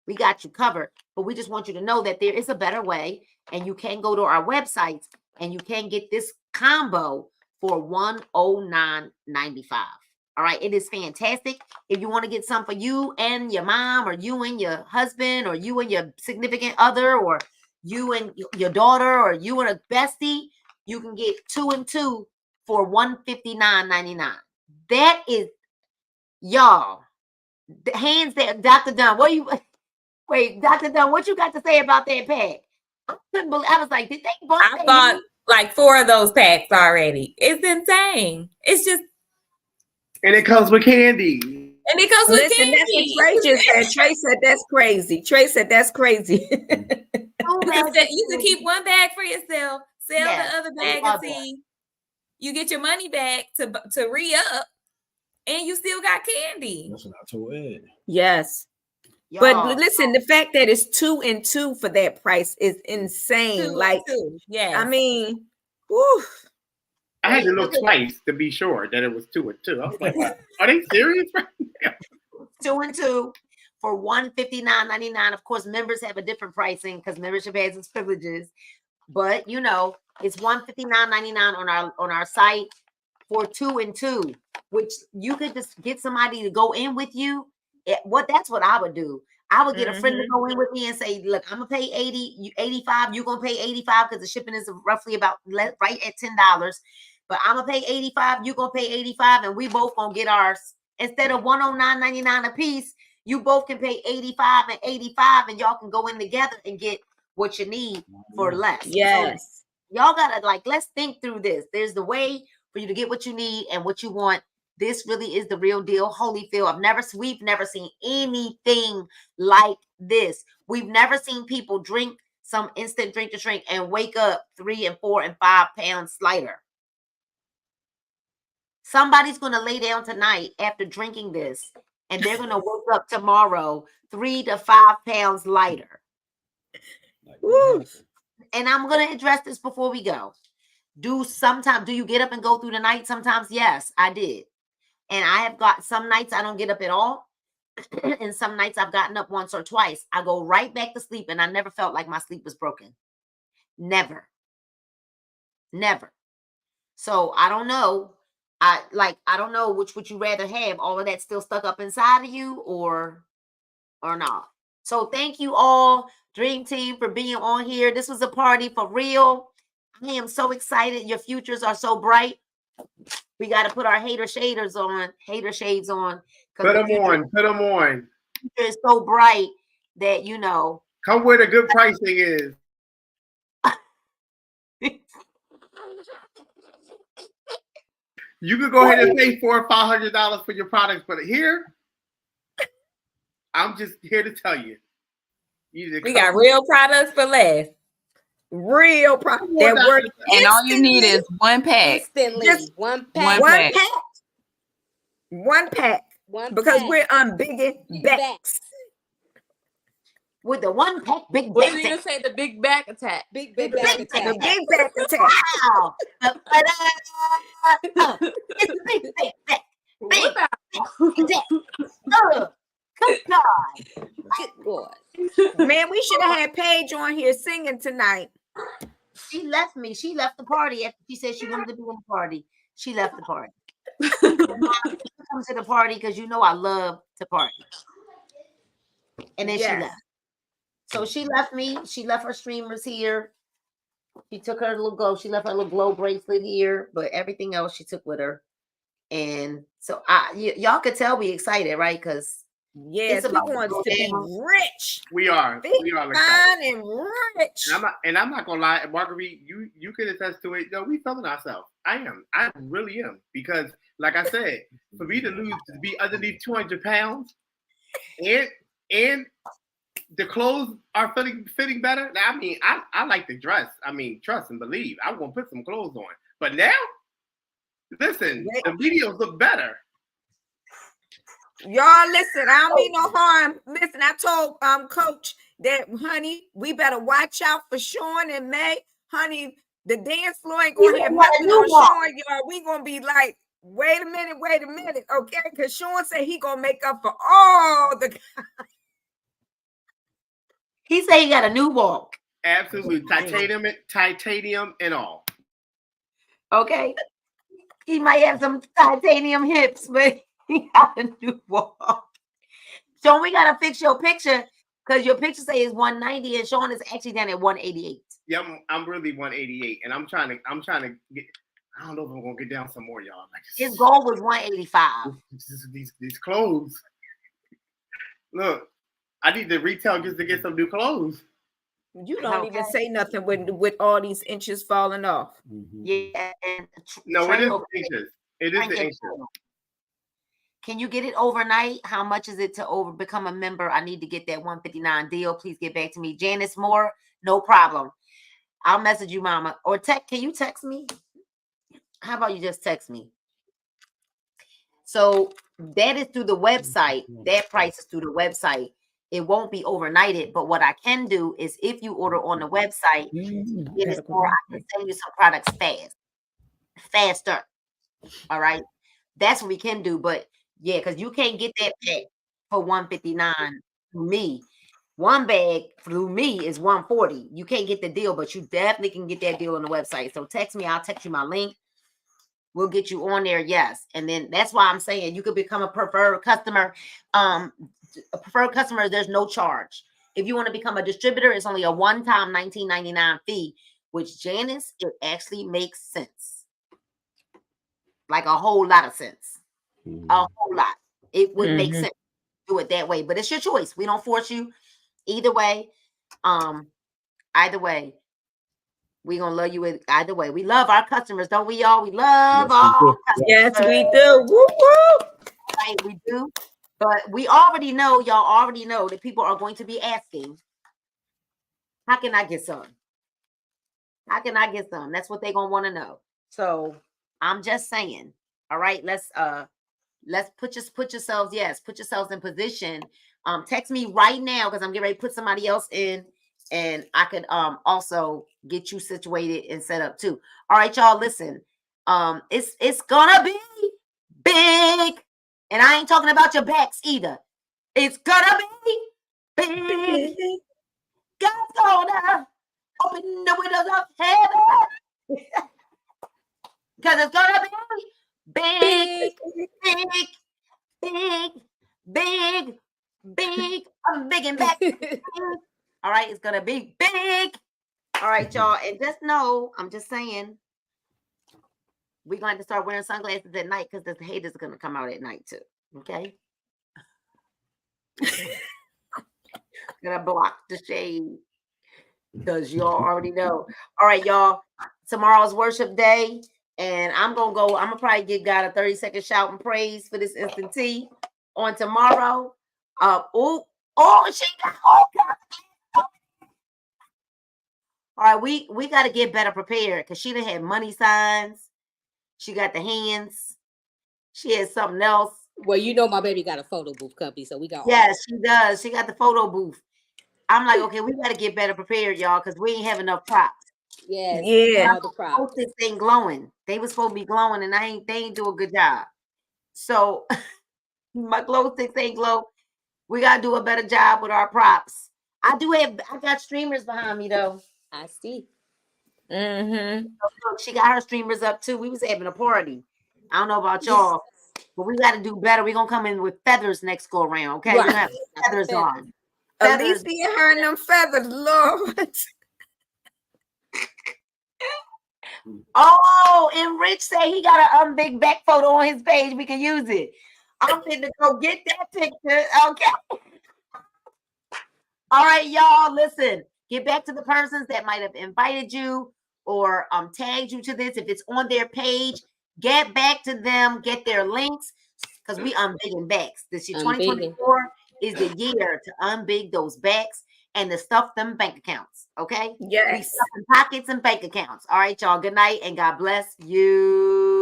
We got you covered. But we just want you to know that there is a better way, and you can go to our websites and you can get this combo for $109.95. All right, it is fantastic. If you want to get some for you and your mom, or you and your husband, or you and your significant other, or you and your daughter, or you and a bestie, you can get 2 and 2 for $159.99. That is, y'all, hands down. Dr. Dunn, what you wait, Dr. Dunn, what you got to say about that pack? I couldn't believe, I was like, did they bump I bought like 4 of those packs already. It's insane. It's just, and it comes with candy. And it comes with Listen, candy. that's what Trey just said. Trey said that's crazy. Trey said that's crazy. You can keep one bag for yourself, sell Yes, the other I bag love of tea. You get your money back to re-up, and you still got candy. That's what I told Ed. Yes. Y'all, But listen, the fact that it's 2 and 2 for that price is insane. 2 Like, and 2. Yes. I mean, whew. I had to look twice to be sure that it was 2 and 2. I was like, are they serious right now? 2 and 2 for $159.99. Of course, members have a different pricing because membership has its privileges. But you know, it's $159.99 on our site for 2 and 2, which you could just get somebody to go in with you. That's what I would do. I would get a friend to go in with me and say, look, I'm gonna pay 85, you're gonna pay 85 because the shipping is roughly about right at $10. But I'm gonna pay 85, you're gonna pay 85, and we both gonna get ours. Instead of $109.99 a piece, you both can pay 85 and 85, and y'all can go in together and get what you need for less. Yes. So y'all gotta, like, let's think through this. There's the way for you to get what you need and what you want. This really is the real deal. Holyfield. We've never seen anything like this. We've never seen people drink some instant drink to drink and wake up 3 and 4 and 5 pounds lighter. Somebody's going to lay down tonight after drinking this, and they're going to wake up tomorrow 3 to 5 pounds lighter. Woo. And I'm going to address this before we go. Do you get up and go through the night? Sometimes, yes, I did. And I have got some nights I don't get up at all. And some nights I've gotten up once or twice. I go right back to sleep, and I never felt like my sleep was broken. Never. So I don't know. I don't know which would you rather have, all of that still stuck up inside of you or not. So thank you all, Dream Team, for being on here. This was a party for real. I am so excited. Your futures are so bright. We got to put our hater shades on. Put them on. It's so bright that, you know. Come where the good pricing is. You could go ahead and pay $400 or $500 for your products, but here, I'm just here to tell you. We got real products for less. Real products that work. And all you need is one pack. Just one pack. One pack. Because we're on bigger backs. With the one pack big back. What did you say? The big back attack. Big back attack. The big back attack. Wow. It's a big back. Big back. Good God. Good boy. Man, we should have had Paige on here singing tonight. She left me. She left the party after she said she wanted to be in the party. She left the party. She comes to the party because you know I love to party. And then she left. So she left me. She left her streamers here. She took her little glow. She left her little glow bracelet here, but everything else she took with her. And so y'all could tell we excited, right? Because yes, we want to be rich. We are. Big, we are fine and rich. And I'm not gonna lie, Marguerite, you can attest to it. No, we feeling ourselves. I really am. Because like I said, for me to be underneath 200 pounds and the clothes are fitting better. I mean, I like the dress. I mean, trust and believe. I'm gonna put some clothes on. But now, Listen, the videos look better. Y'all listen, I don't mean no harm. Listen, I told Coach that, honey, we better watch out for Sean and May. Honey, the dance floor ain't gonna have nothing on Sean, y'all. We gonna be like, wait a minute, okay? Because Sean said he gonna make up for all the. He said he got a new walk. Absolutely, titanium and all. Okay, he might have some titanium hips, but he got a new walk. Sean, we gotta fix your picture because your picture say is 190 and Sean is actually down at 188. Yeah, I'm really 188, and I'm trying to get. I don't know if I'm gonna get down some more, y'all. Like, his goal was 185. These clothes. Look, I need to retail just to get some new clothes. You don't even say nothing with all these inches falling off. Yeah, and no, it is the inches. It is the inches. Can you get it overnight? How much is it to become a member? I need to get that 159 deal. Please get back to me. Janice Moore, no problem. I'll message you, mama. Or can you text me? How about you just text me? So that is through the website. That price is through the website. It won't be overnighted, but what I can do is if you order on the website, it is more, I can send you some products faster. All right. That's what we can do. But yeah, because you can't get that pack for 159 through me. One bag through me is 140. You can't get the deal, but you definitely can get that deal on the website. So text me, I'll text you my link. We'll get you on there, yes. And then that's why I'm saying you could become a preferred customer. A preferred customer, there's no charge. If you want to become a distributor, it's only a one-time $19.99 fee, which Janice, it actually makes sense. Like a whole lot of sense. A whole lot. It would make sense to do it that way, but it's your choice. We don't force you either way. Either way, we're gonna love you with either way. We love our customers, don't we, y'all? We love our customers. Yes, we do. Woo woo. Right, we do. But we already know, y'all already know that people are going to be asking, how can I get some? How can I get some? That's what they're gonna want to know. So I'm just saying, all right, let's put yourselves in position. Text me right now because I'm getting ready to put somebody else in, and I could also get you situated and set up too. All right, y'all, listen. It's gonna be big. And I ain't talking about your backs either. It's gonna be big. God's gonna open the windows of heaven. Because it's gonna be big. I'm big and back. All right, it's gonna be big. All right, y'all. And just know, I'm just saying, we're going to start wearing sunglasses at night because the haters are going to come out at night too. Okay? Gonna block the shade because y'all already know. All right, y'all. Tomorrow's worship day, and I'm gonna probably give God a 30-second shout and praise for this instant tea on tomorrow. She got all kinds. All right, we got to get better prepared because she done had money signs. She got the hands. She has something else. Well, you know my baby got a photo booth company, so we got. Yes, she does. She got the photo booth. I'm like, okay, we got to get better prepared, y'all, because we ain't have enough props. Yes, yeah. All the props. This thing glowing. They was supposed to be glowing, and they ain't do a good job. So my glow sticks ain't glow. We gotta do a better job with our props. I got streamers behind me though. I see. Look, she got her streamers up too. We was having a party. I don't know about y'all, but we got to do better. We're gonna come in with feathers next go around. Okay, we're gonna have feathers on. At least be her them feathers, Lord. Oh, and Rich say he got a big back photo on his page. We can use it. I'm going to go get that picture. Okay. All right, y'all. Listen. Get back to the persons that might have invited you or tagged you to this. If it's on their page, get back to them. Get their links because we unbigging backs. This year, 2024 is the year to unbig those backs and to stuff them bank accounts. Okay? Yes. We stuffing pockets and bank accounts. All right, y'all. Good night and God bless you.